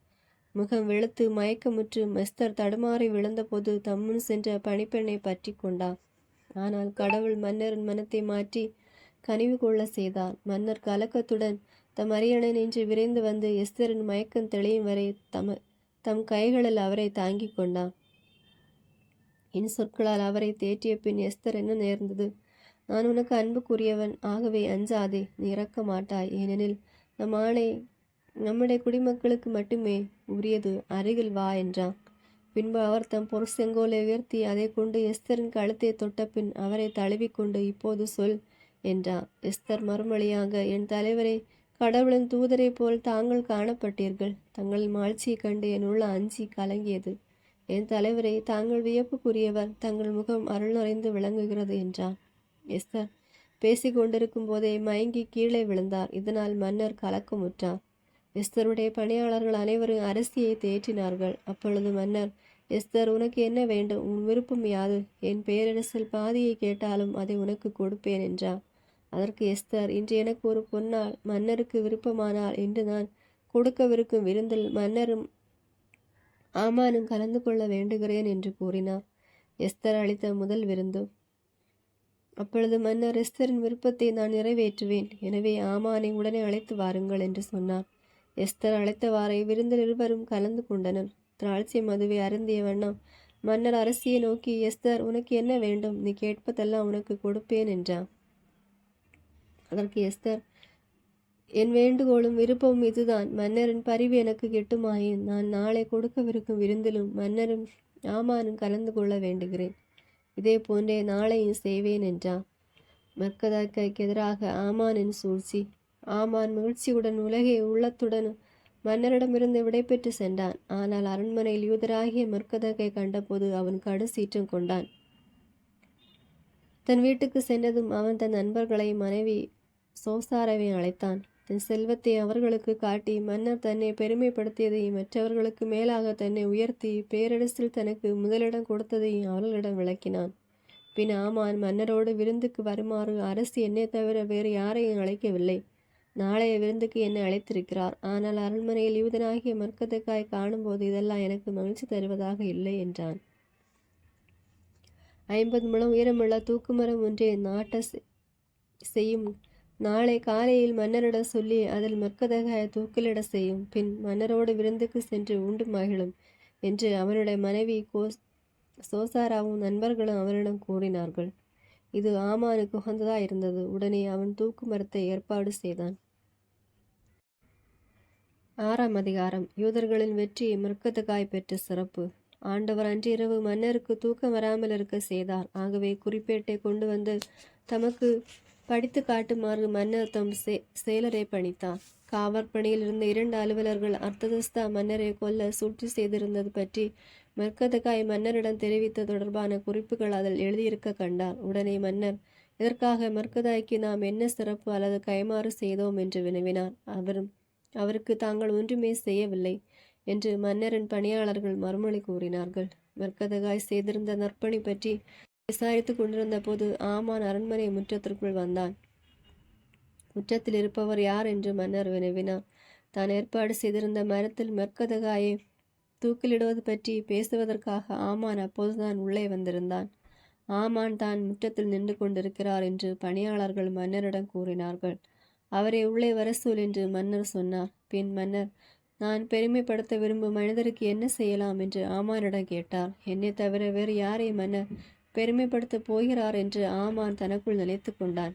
முகம் வெளுத்து மயக்கமுற்று எஸ்தர் தடுமாறி விழுந்தபோது தம்முன் சென்ற பணிப்பெண்ணை பற்றி கொண்டார். ஆனால் கடவுள் மன்னரின் மனத்தை மாற்றி கனிவு கொள்ள செய்தார். மன்னர் கலக்கத்துடன் தம் அரியணை நின்று விரைந்து வந்து எஸ்தரின் மயக்கம் தெளியும் வரை தம் கைகளில் அவரை தாங்கிக் கொண்டார். என் சொற்களால் அவரை தேற்றிய பின் எஸ்தர் என்ன நேர்ந்தது? நான் உனக்கு அன்புக்குரியவன், ஆகவே அஞ்சாதே, நீ இறக்க மாட்டாய். ஏனெனில் நம் ஆணை நம்முடைய குடிமக்களுக்கு மட்டுமே உரியது. அருகில் வா என்றான். பின்பு அவர் தம் பொற்செங்கோலை உயர்த்தி அதை கொண்டு எஸ்தரின் கழுத்தை தொட்ட பின் அவரை தழுவிக்கொண்டு இப்போது சொல் என்றார். எஸ்தர் மறுமொழியாக, என் தலைவரே, கடவுளின் தூதரை போல் தாங்கள் காணப்பட்டீர்கள். தங்கள் மாட்சியை கண்டு என் உள்ள அஞ்சி கலங்கியது. என் தலைவரை, தாங்கள் வியப்புக்குரியவர், தங்கள் முகம் அருள் நிறைந்து விளங்குகிறது என்றார். எஸ்தர் பேசிக்கொண்டிருக்கும் போதே மயங்கி கீழே விழுந்தார். இதனால் மன்னர் கலக்கமுற்றார். எஸ்தருடைய பணியாளர்கள் அனைவரும் அரசியை தேற்றினார்கள். அப்பொழுது மன்னர், எஸ்தர், உனக்கு என்ன வேண்டும்? உன் விருப்பம் யாது? என் பேரரசில் பாதியை கேட்டாலும் அதை உனக்கு கொடுப்பேன் என்றார். அதற்கு எஸ்தர், இன்று எனக்கு ஒரு பொன்னால், மன்னருக்கு விருப்பமானால் இன்று நான் கொடுக்கவிருக்கும் விருந்தில் மன்னரும் ஆமானும் கலந்து கொள்ள வேண்டுகிறேன் என்று கூறினார். எஸ்தர் அளித்த முதல் விருந்து. அப்பொழுது மன்னர், எஸ்தரின் விருப்பத்தை நான் நிறைவேற்றுவேன். எனவே ஆமானை உடனே அழைத்து வாருங்கள் என்று சொன்னார். எஸ்தர் அழைத்தவாறே விருந்தில் இருவரும் கலந்து கொண்டனர். திராட்சை மதுவை அருந்திய வண்ணம் மன்னர் அரசியை நோக்கி, எஸ்தர், உனக்கு என்ன வேண்டும்? நீ கேட்பதெல்லாம் உனக்கு கொடுப்பேன் என்றார். அதற்கு எஸ்தர், என் வேண்டுகோளும் விருப்பமும் இதுதான். மன்னரின் பரிவு எனக்கு கிட்டுமாயின் நான் நாளை கொடுக்கவிருக்கும் விருந்திலும் மன்னரும் ஆமானும் கலந்து கொள்ள வேண்டுகிறேன். இதே போன்றே நாளையும் செய்வேன் என்றார். மர்கதாய்க்கு எதிராக ஆமானின் சூழ்ச்சி. ஆமான் மகிழ்ச்சியுடன் உலகை உள்ளத்துடன் மன்னரிடமிருந்து விடைபெற்று சென்றான். ஆனால் அரண்மனையில் யூதராகிய மர்கதாக்கை கண்டபோது அவன் கடு சீற்றம் கொண்டான். தன் வீட்டுக்கு சென்றதும் அவன் தன் நண்பர்களை மனைவி சோசாராவை அழைத்தான். தன் செல்வத்தை அவர்களுக்கு காட்டி மன்னர் தன்னை பெருமைப்படுத்தியதையும் மற்றவர்களுக்கு மேலாக தன்னை உயர்த்தி பேரரசில் தனக்கு முதலிடம் கொடுத்ததையும் அவர்களிடம் விளக்கினான். பின் ஆமான் மன்னரோடு விருந்துக்கு வருமாறு அரசு என்னை தவிர வேறு யாரையும் அழைக்கவில்லை. நாளைய விருந்துக்கு என்னை அழைத்திருக்கிறார். ஆனால் அரண்மனையில் யூதனாகிய மர்கதக்காய் காணும்போது இதெல்லாம் எனக்கு மகிழ்ச்சி தருவதாக இல்லை என்றான். 50 முழம் உயரமுள்ள தூக்குமரம் ஒன்றை நாட்ட செய்யும். நாளை காலையில் மன்னரிடம் சொல்லி அதில் மர்கதகாயை தூக்கிலிட செய்யும். பின் மன்னரோடு விருந்துக்கு சென்று உண்டு மகிழும் என்று அவனுடைய மனைவி சோசாராவும் நண்பர்களும் அவனிடம் கூறினார்கள். இது ஆமானுக்கு உகந்ததாக இருந்தது. உடனே அவன் தூக்கு மரத்தை ஏற்பாடு செய்தான். 6ஆம் அதிகாரம். யூதர்களின் வெற்றி மர்கதகாய் பெற்ற சிறப்பு. ஆண்டவர் அன்றிரவு மன்னருக்கு தூக்கம் வராமல் இருக்க செய்தார். ஆகவே குறிப்பேட்டை கொண்டு வந்து தமக்கு படித்து காட்டுமாறு மன்னர் தம் செயலரை பணித்தார். காவற்பணியில் இருந்த 2 அலுவலர்கள் அர்த்ததஸ்தா மன்னரை கொல்ல சூழ்ச்சி செய்திருந்தது பற்றி மர்கதகாய் மன்னரிடம் தெரிவித்த தொடர்பான குறிப்புகள் அதில் எழுதியிருக்க கண்டார். உடனே மன்னர், இதற்காக மர்கதாய்க்கு நாம் என்ன சிறப்பு அல்லது கைமாறு செய்தோம் என்று வினவினார். அவருக்கு தாங்கள் ஒன்றுமே செய்யவில்லை என்று மன்னரின் பணியாளர்கள் மறுமொழி கூறினார்கள். மர்கதகாய் செய்திருந்த நற்பணி பற்றி விசாரித்து கொண்டிருந்த போது ஆமான் அரண்மனை முற்றத்திற்குள் வந்தான். முற்றத்தில் இருப்பவர் யார் என்று மன்னர் வினவினார். தான் ஏற்பாடு செய்திருந்த மரத்தில் மர்கதகாயை தூக்கிலிடுவது பற்றி பேசுவதற்காக ஆமான் அப்போதுதான் உள்ளே வந்திருந்தான். ஆமான் தான் முற்றத்தில் நின்று கொண்டிருக்கிறார் என்று பணியாளர்கள் மன்னரிடம் கூறினார்கள். அவரை உள்ளே வர சொல் என்று மன்னர் சொன்னார். பின் மன்னர், நான் பெருமைப்படுத்த விரும்பும் மனிதருக்கு என்ன செய்யலாம் என்று ஆமானிடம் கேட்டார். என்னை தவிர வேறு யாரை மன்னர் பெருமைப்படுத்தப் போகிறார் என்று ஆமான் தனக்குள் நினைத்து கொண்டான்.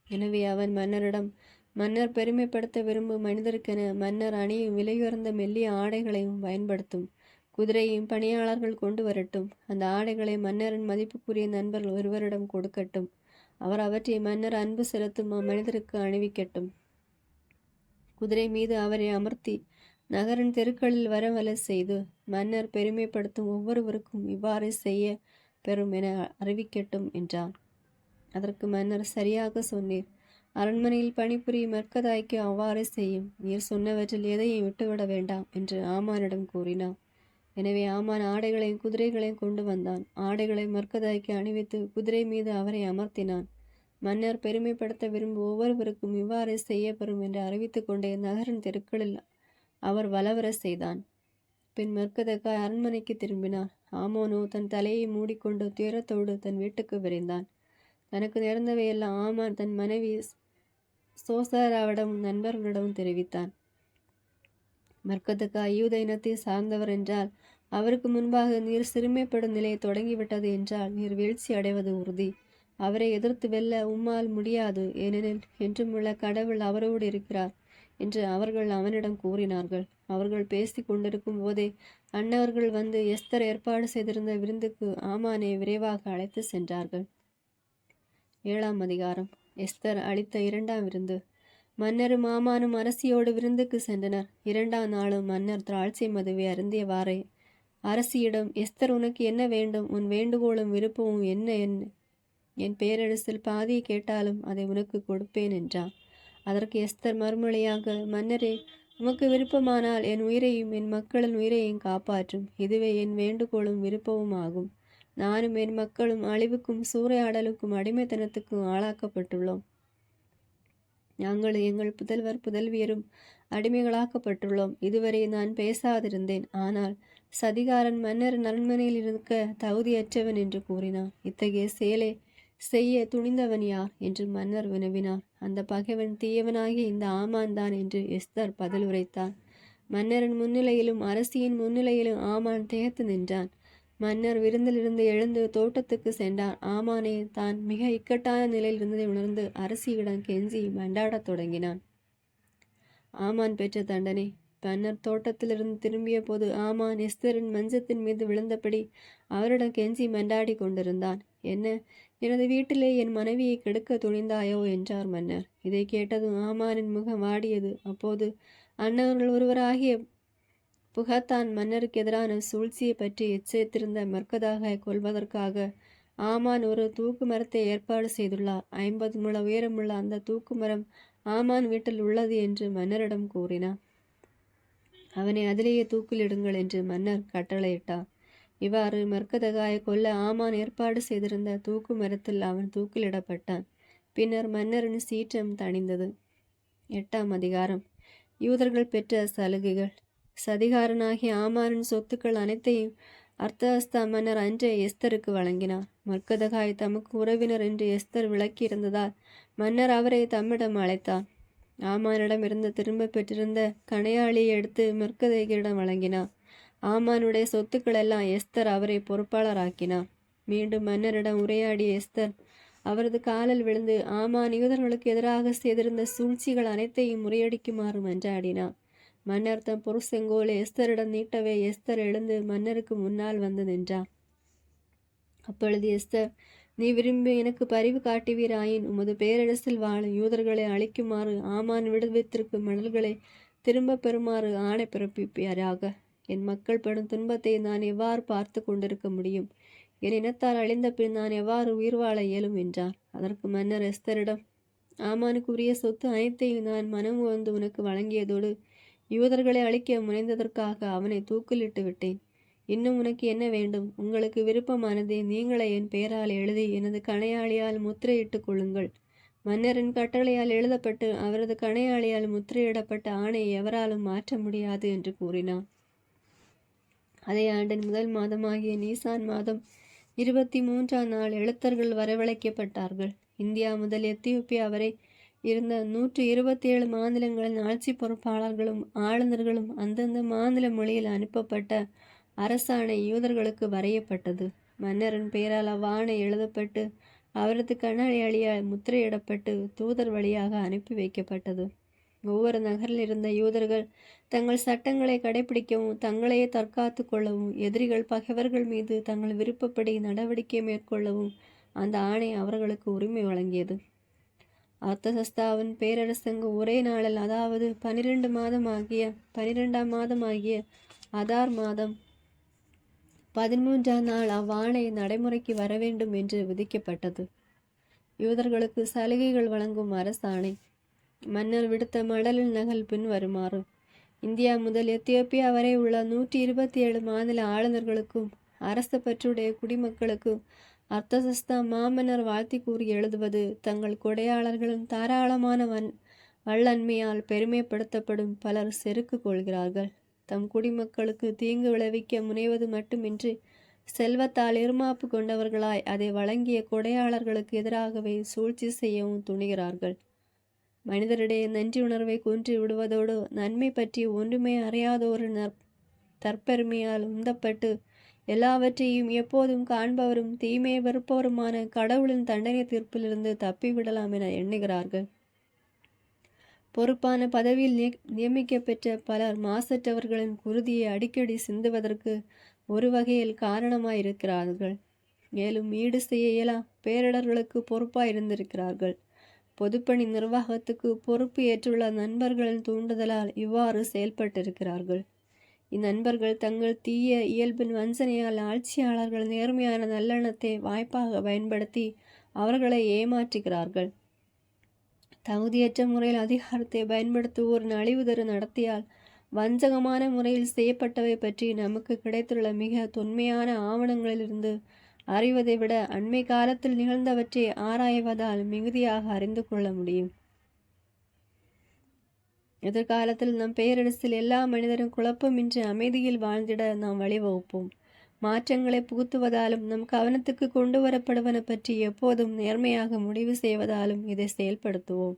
எனவே அவன் மன்னரிடம், மன்னர் பெருமைப்படுத்த விரும்பும் மனிதருக்கென மன்னர் அணியும் விலையுயர்ந்த மெல்லிய ஆடைகளையும் பயன்படுத்தும் குதிரையும் பணியாளர்கள் கொண்டு வரட்டும். அந்த ஆடைகளை மன்னரின் மதிப்புக்குரிய நண்பர்கள் ஒருவரிடம் கொடுக்கட்டும். அவர் அவற்றை மன்னர் அன்பு செலுத்தும் அம்மனிதருக்கு அணிவிக்கட்டும். குதிரை மீது அவரை அமர்த்தி நகரின் தெருக்களில் வரவல செய்து மன்னர் பெருமைப்படுத்தும் ஒவ்வொருவருக்கும் இவ்வாறு செய்ய பெறும் என அறிவிக்கட்டும் என்றார். அதற்கு மன்னர், சரியாக சொன்னீர். அரண்மனையில் பணிபுரியும் மெர்க்கதாய்க்கு அவ்வாறே செய்யும். நீர் சொன்னவற்றில் எதையும் விட்டுவிட வேண்டாம் என்று ஆமானிடம் கூறினார். எனவே ஆமான் ஆடைகளையும் குதிரைகளையும் கொண்டு வந்தான். ஆடைகளை மெர்க்கதாய்க்கு அணிவித்து குதிரை மீது அவரை அமர்த்தினான். மன்னர் பெருமைப்படுத்த விரும்பும் ஒவ்வொருவருக்கும் இவ்வாறே செய்யப்பெறும் என்று அறிவித்துக் கொண்டே நகரின் தெருக்களில் அவர் வலவர செய்தான். பின் மெர்க்கதக்காய் அரண்மனைக்கு திரும்பினார். ஆமோனோ தன் தலையை மூடிக்கொண்டு துயரத்தோடு தன் வீட்டுக்கு விரைந்தான். தனக்கு நேர்ந்தவையெல்லாம் ஆமான் தன் மனைவி சோசாராவிடமும் நண்பர்களிடமும் தெரிவித்தான். மெர்க்கதக்காய் யூத இனத்தை சார்ந்தவர் என்றால், அவருக்கு முன்பாக நீர் சிறுமைப்படும் நிலையை தொடங்கிவிட்டது என்றால், நீர் வீழ்ச்சி அடைவது உறுதி. அவரை எதிர்த்து வெல்ல உம்மால் முடியாது, ஏனெனில் என்றுமுள்ள கடவுள் அவரோடு இருக்கிறார் என்று அவர்கள் அவனிடம் கூறினார்கள். அவர்கள் பேசி கொண்டிருக்கும் போதே அன்னவர்கள் வந்து எஸ்தர் ஏற்பாடு செய்திருந்த விருந்துக்கு ஆமானை விரைவாக அழைத்து சென்றார்கள். 7ஆம் அதிகாரம். எஸ்தர் அளித்த 2ஆம் விருந்து. மன்னரும் ஆமானும் அரசியோடு விருந்துக்கு சென்றனர். 2ஆம் நாளும் மன்னர் திராட்சை மதுவை அருந்தியவாறே அரசியிடம், எஸ்தர், உனக்கு என்ன வேண்டும்? உன் வேண்டுகோளும் விருப்பமும் என்ன? என் பேரரசில் பாதியை கேட்டாலும் அதை உனக்கு கொடுப்பேன் என்றார். அதற்கு எஸ்தர் மறுமொழியாக, மன்னரே, உமக்கு விருப்பமானால் என் உயிரையும் என் மக்களின் உயிரையும் காப்பாற்றும். இதுவே என் வேண்டுகோளும் விருப்பமும் ஆகும். நானும் என் மக்களும் அழிவுக்கும் சூறையாடலுக்கும் அடிமைத்தனத்துக்கும் ஆளாக்கப்பட்டுள்ளோம். நாங்கள் எங்கள் புதல்வர் புதல்வியரும் அடிமைகளாக்கப்பட்டுள்ளோம். இதுவரை நான் பேசாதிருந்தேன். ஆனால் சதிகாரன் மன்னரின் அரண்மனையில் இருக்க தகுதியற்றவன் என்று கூறினான். இத்தகைய செயலை செய்ய துணிந்தவன் யார் என்று மன்னர் வினவினார். அந்த பகைவன் தீயவனாகிய இந்த ஆமான் தான் என்று எஸ்தர் பதில் உரைத்தார். மன்னரின் முன்னிலையிலும் அரசியின் முன்னிலையிலும் ஆமான் திகைத்து நின்றான். மன்னர் விருந்திலிருந்து எழுந்து தோட்டத்துக்கு சென்றார். ஆமானே தான் மிக இக்கட்டான நிலையில் இருந்ததை உணர்ந்து அரசியிடம் கெஞ்சி மண்டாடத் தொடங்கினான். ஆமான் பெற்ற தண்டனை. மன்னர் தோட்டத்திலிருந்து திரும்பிய போது ஆமான் எஸ்தரின் மஞ்சத்தின் மீது விழுந்தபடி அவரிடம் கெஞ்சி மண்டாடி கொண்டிருந்தான். என்ன, எனது வீட்டிலே என் மனைவியை கெடுக்க துணிந்தாயோ என்றார் மன்னர். இதை கேட்டதும் ஆமானின் முகம் வாடியது. அப்போது அன்னவர்கள் ஒருவராகிய புகத்தான் மன்னருக்கு எதிரான சூழ்ச்சியை பற்றி எச்சரித்திருந்த மெர்க்கதாகாய் கொல்வதற்காக ஆமான் ஒரு தூக்கு மரத்தை ஏற்பாடு செய்துள்ளார். 50 முழ உயரமுள்ள அந்த தூக்கு மரம் ஆமான் வீட்டில் உள்ளது என்று மன்னரிடம் கூறினார். அவனை அதிலேயே தூக்கிலிடுங்கள் என்று மன்னர் கட்டளையிட்டார். இவ்வாறு மெர்க்கதகாயை கொல்ல ஆமான் ஏற்பாடு செய்திருந்த தூக்கு மரத்தில் அவன் தூக்கிலிடப்பட்டான். பின்னர் மன்னரின் சீற்றம் தணிந்தது. 8ஆம் அதிகாரம். யூதர்கள் பெற்ற சலுகைகள். சதிகாரனாகிய ஆமானின் சொத்துக்கள் அனைத்தையும் அர்த்தஹஸ்தா மன்னர் அன்றே எஸ்தருக்கு வழங்கினார். மெர்க்கதகாய் தமக்கு உறவினர் என்று எஸ்தர் விளக்கியிருந்ததால் மன்னர் அவரை தம்மிடம் அழைத்தார். ஆமானிடம் இருந்து திரும்ப பெற்றிருந்த கணையாளியை எடுத்து மெர்க்கதேகியிடம் வழங்கினார். ஆமானுடைய சொத்துக்கள் எல்லாம் எஸ்தர் அவரை பொறுப்பாளராக்கினார். மீண்டும் மன்னரிடம் உரையாடிய எஸ்தர் அவரது காலில் விழுந்து ஆமான் யூதர்களுக்கு எதிராக செய்திருந்த சூழ்ச்சிகள் அனைத்தையும் முறியடிக்குமாறு மன்றாடினார். மன்னர் தம் பொருசெங்கோலை எஸ்தரிடம் நீட்டவே எஸ்தர் எழுந்து மன்னருக்கு முன்னால் வந்து நின்றார். அப்பொழுது எஸ்தர், நீ விரும்பி எனக்கு பரிவு காட்டுவீராயின் உமது பேரரசில் வாழும் யூதர்களை அழிக்குமாறு ஆமான் விடுவித்திருக்கும் மணல்களை திரும்ப பெறுமாறு ஆணை பிறப்பிப்பாராக. என் மக்கள் படும் துன்பத்தை நான் எவ்வாறு பார்த்து கொண்டிருக்க முடியும்? என் இனத்தால் அழிந்த பின் நான் எவ்வாறு உயிர் வாழ இயலும் என்றார். அதற்கு மன்னர் எஸ்தரிடம், ஆமானுக்கு உரிய சொத்து அனைத்தையும் நான் மனம் வந்து உனக்கு வழங்கியதோடு யூதர்களை அழிக்க முனைந்ததற்காக அவனை தூக்கிலிட்டு விட்டேன். இன்னும் உனக்கு என்ன வேண்டும்? உங்களுக்கு விருப்பமானதை நீங்களே என் பெயரால் எழுதி எனது கணையாளியால் முத்திரையிட்டுக் கொள்ளுங்கள். மன்னரின் கட்டளையால் எழுதப்பட்டு அவரது கணையாளியால் முத்திரையிடப்பட்ட ஆணையை எவராலும் மாற்ற முடியாது என்று கூறினார். அதே ஆண்டின் முதல் மாதமாகிய நீசான் மாதம் 23ஆம் நாள் எழுத்தர்கள் வரவழைக்கப்பட்டார்கள். இந்தியா முதல் எத்தியோப்பியா வரை இருந்த 127 மாநிலங்களின் ஆட்சி பொறுப்பாளர்களும் ஆளுநர்களும் அந்தந்த மாநில மொழியில் அனுப்பப்பட்ட அரசாணை யூதர்களுக்கு வரையப்பட்டது. மன்னரின் பெயரால் அவ்வாணை எழுதப்பட்டு அவரது கணையாளியால் முத்திரையிடப்பட்டு தூதர் வழியாக அனுப்பி வைக்கப்பட்டது. ஒவ்வொரு நகரில் இருந்த யூதர்கள் தங்கள் சட்டங்களை கடைபிடிக்கவும் தங்களையே தற்காத்து கொள்ளவும் எதிரிகள் பகைவர்கள் மீது தங்கள் விருப்பப்படி நடவடிக்கை மேற்கொள்ளவும் அந்த ஆணை அவர்களுக்கு உரிமை வழங்கியது. அர்த்தசஸ்தாவின் பேரரசங்கு ஒரே நாளில், அதாவது 12ஆம் மாதமாகிய அதார் மாதம் 13ஆம் நாள் அவ்வாணை நடைமுறைக்கு வரவேண்டும் என்று விதிக்கப்பட்டது. யூதர்களுக்கு சலுகைகள் வழங்கும் அரசாணை. மன்னர் விடுத்த மடலின் நகல் பின்வருமாறு: இந்தியா முதல் எத்தியோப்பியா வரை உள்ள 127 மாநில ஆளுநர்களுக்கும் அரச பற்றுடைய குடிமக்களுக்கும் அர்த்தசஸ்தா மாமன்னர் வாழ்த்தி கூறி எழுதுவது: தங்கள் கொடையாளர்களும் தாராளமான வல்லன்மையால் பெருமைப்படுத்தப்படும் பலர் செருக்கு கொள்கிறார்கள். தம் குடிமக்களுக்கு தீங்கு விளைவிக்க முனைவது மட்டுமின்றி செல்வத்தால் இருமாப்பு கொண்டவர்களாய் அதை வழங்கிய கொடையாளர்களுக்கு எதிராகவே சூழ்ச்சி செய்யவும் துணிகிறார்கள். மனிதரிடையே நன்றியுணர்வை குன்றி விடுவதோடு நன்மை பற்றி ஒன்றுமே அறியாத ஒரு தற்பெருமையால் உந்தப்பட்டு எல்லாவற்றையும் எப்போதும் காண்பவரும் தீமையை வெறுப்பவருமான கடவுளின் தண்டனை தீர்ப்பிலிருந்து தப்பிவிடலாம் என எண்ணுகிறார்கள். பொறுப்பான பதவியில் நியமிக்கப்பெற்ற பலர் மாசற்றவர்களின் குருதியை அடிக்கடி சிந்துவதற்கு ஒரு வகையில் காரணமாயிருக்கிறார்கள். மேலும் ஈடு செய்ய இயலா பேரிடர்களுக்கு பொறுப்பாயிருந்திருக்கிறார்கள். பொதுப்பணி நிர்வாகத்துக்கு பொறுப்பு ஏற்றுள்ள நண்பர்களின் தூண்டுதலால் இவ்வாறு செயல்பட்டிருக்கிறார்கள். இந்நண்பர்கள் தங்கள் தீய இயல்பின் வஞ்சனையால் ஆட்சியாளர்கள் நேர்மையான நல்லெண்ணத்தை வாய்ப்பாக பயன்படுத்தி அவர்களை ஏமாற்றுகிறார்கள். தகுதியற்ற முறையில் அதிகாரத்தை பயன்படுத்துவோரின் அழிவுதரு நடத்தியால் வஞ்சகமான முறையில் செய்யப்பட்டவை பற்றி நமக்கு கிடைத்துள்ள மிக தொன்மையான ஆவணங்களிலிருந்து அறிவதை விட அண்மை காலத்தில் நிகழ்ந்தவற்றை ஆராய்வதால் மிகுதியாக அறிந்து கொள்ள முடியும். எதிர்காலத்தில் நம் பேரரசில் எல்லா மனிதரும் குழப்பமின்றி அமைதியில் வாழ்ந்திட நாம் வழிவகுப்போம். மாற்றங்களை புகுத்துவதாலும் நம் கவனத்துக்கு கொண்டு வரப்படுவன பற்றி எப்போதும் நேர்மையாக முடிவு செய்வதாலும் இதை செயல்படுத்துவோம்.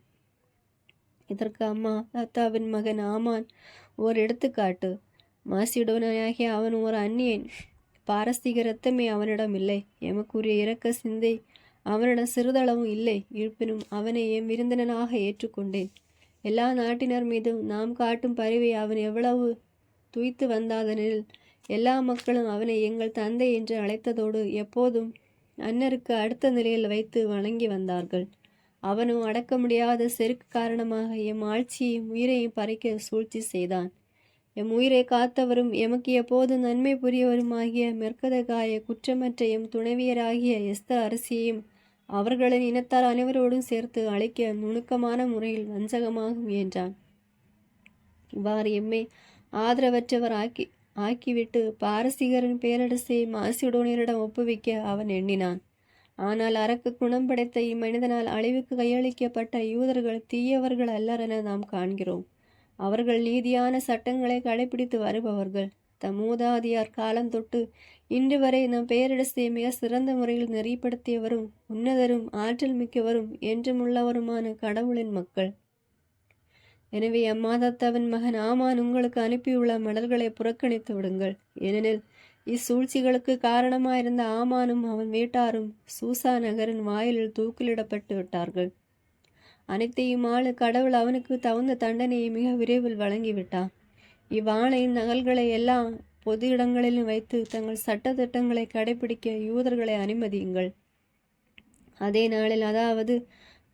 இதற்கு தாத்தாவின் மகன் ஆமான் ஓர் எடுத்துக்காட்டு. மாசிடோனியாகிய அவன் ஒரு அந்நியன். பாரசீக இரத்தமே அவனிடம் இல்லை. எமக்குரிய இரக்க சிந்தை அவனிடம் சிறிதளவும் இல்லை. இருப்பினும் அவனை எம் விருந்தினனாக ஏற்றுக்கொண்டேன். எல்லா நாட்டினர் மீதும் நாம் காட்டும் பரிவை அவன் எவ்வளவு துய்த்து வந்தாதெனில் எல்லா மக்களும் அவனை எங்கள் தந்தை என்று அழைத்ததோடு எப்போதும் அன்னருக்கு அடுத்த நிலையில் வைத்து வணங்கி வந்தார்கள். அவனும் அடக்க முடியாத செருக்கு காரணமாக எம் ஆட்சியையும் உயிரையும் பறிக்க சூழ்ச்சி செய்தான். எம் உயிரை காத்தவரும் எமக்கு எப்போது நன்மை புரியவருமாகிய மெர்கதகாய குற்றமற்ற எம் துணைவியராகிய எஸ்தர் அரசியையும் அவர்களின் இனத்தார் அனைவரோடும் சேர்த்து அழைக்க நுணுக்கமான முறையில் வஞ்சகமாக முயன்றான். இவ்வாறு எம்மை ஆதரவற்றவர் ஆக்கிவிட்டு பாரசீகரின் பேரரசை மாசிடோனியரிடம் ஒப்புவிக்க அவன் எண்ணினான். ஆனால் அரக்கு குணம் படைத்த இம்மனிதனால் அழிவுக்கு கையளிக்கப்பட்ட யூதர்கள் தீயவர்கள் அல்லரென நாம் காண்கிறோம். அவர்கள் நீதியான சட்டங்களை கடைபிடித்து வருபவர்கள். தம் மூதாதியார் காலம் தொட்டு இன்று வரை நம் பேரரசை மிக சிறந்த முறையில் நெறிப்படுத்தியவரும் உன்னதரும் ஆற்றல் மிக்கவரும் என்றும் உள்ளவருமான கடவுளின் மக்கள். எனவே அம்மாதத்தவன் மகன் ஆமான் உங்களுக்கு அனுப்பியுள்ள மடல்களை புறக்கணித்து விடுங்கள். ஏனெனில் இச்சூழ்ச்சிகளுக்கு காரணமாயிருந்த ஆமானும் அவன் வீட்டாரும் சூசா நகரின் வாயிலில் தூக்கிலிடப்பட்டு விட்டார்கள். அனைத்தையும் ஆளு கடவுள் அவனுக்கு தகுந்த தண்டனையை மிக விரைவில் வழங்கிவிட்டான். இவ்வாணையின் நகல்களை எல்லா பொது இடங்களிலும் வைத்து தங்கள் சட்ட திட்டங்களை கடைபிடிக்க யூதர்களை அனுமதியுங்கள். அதே நாளில், அதாவது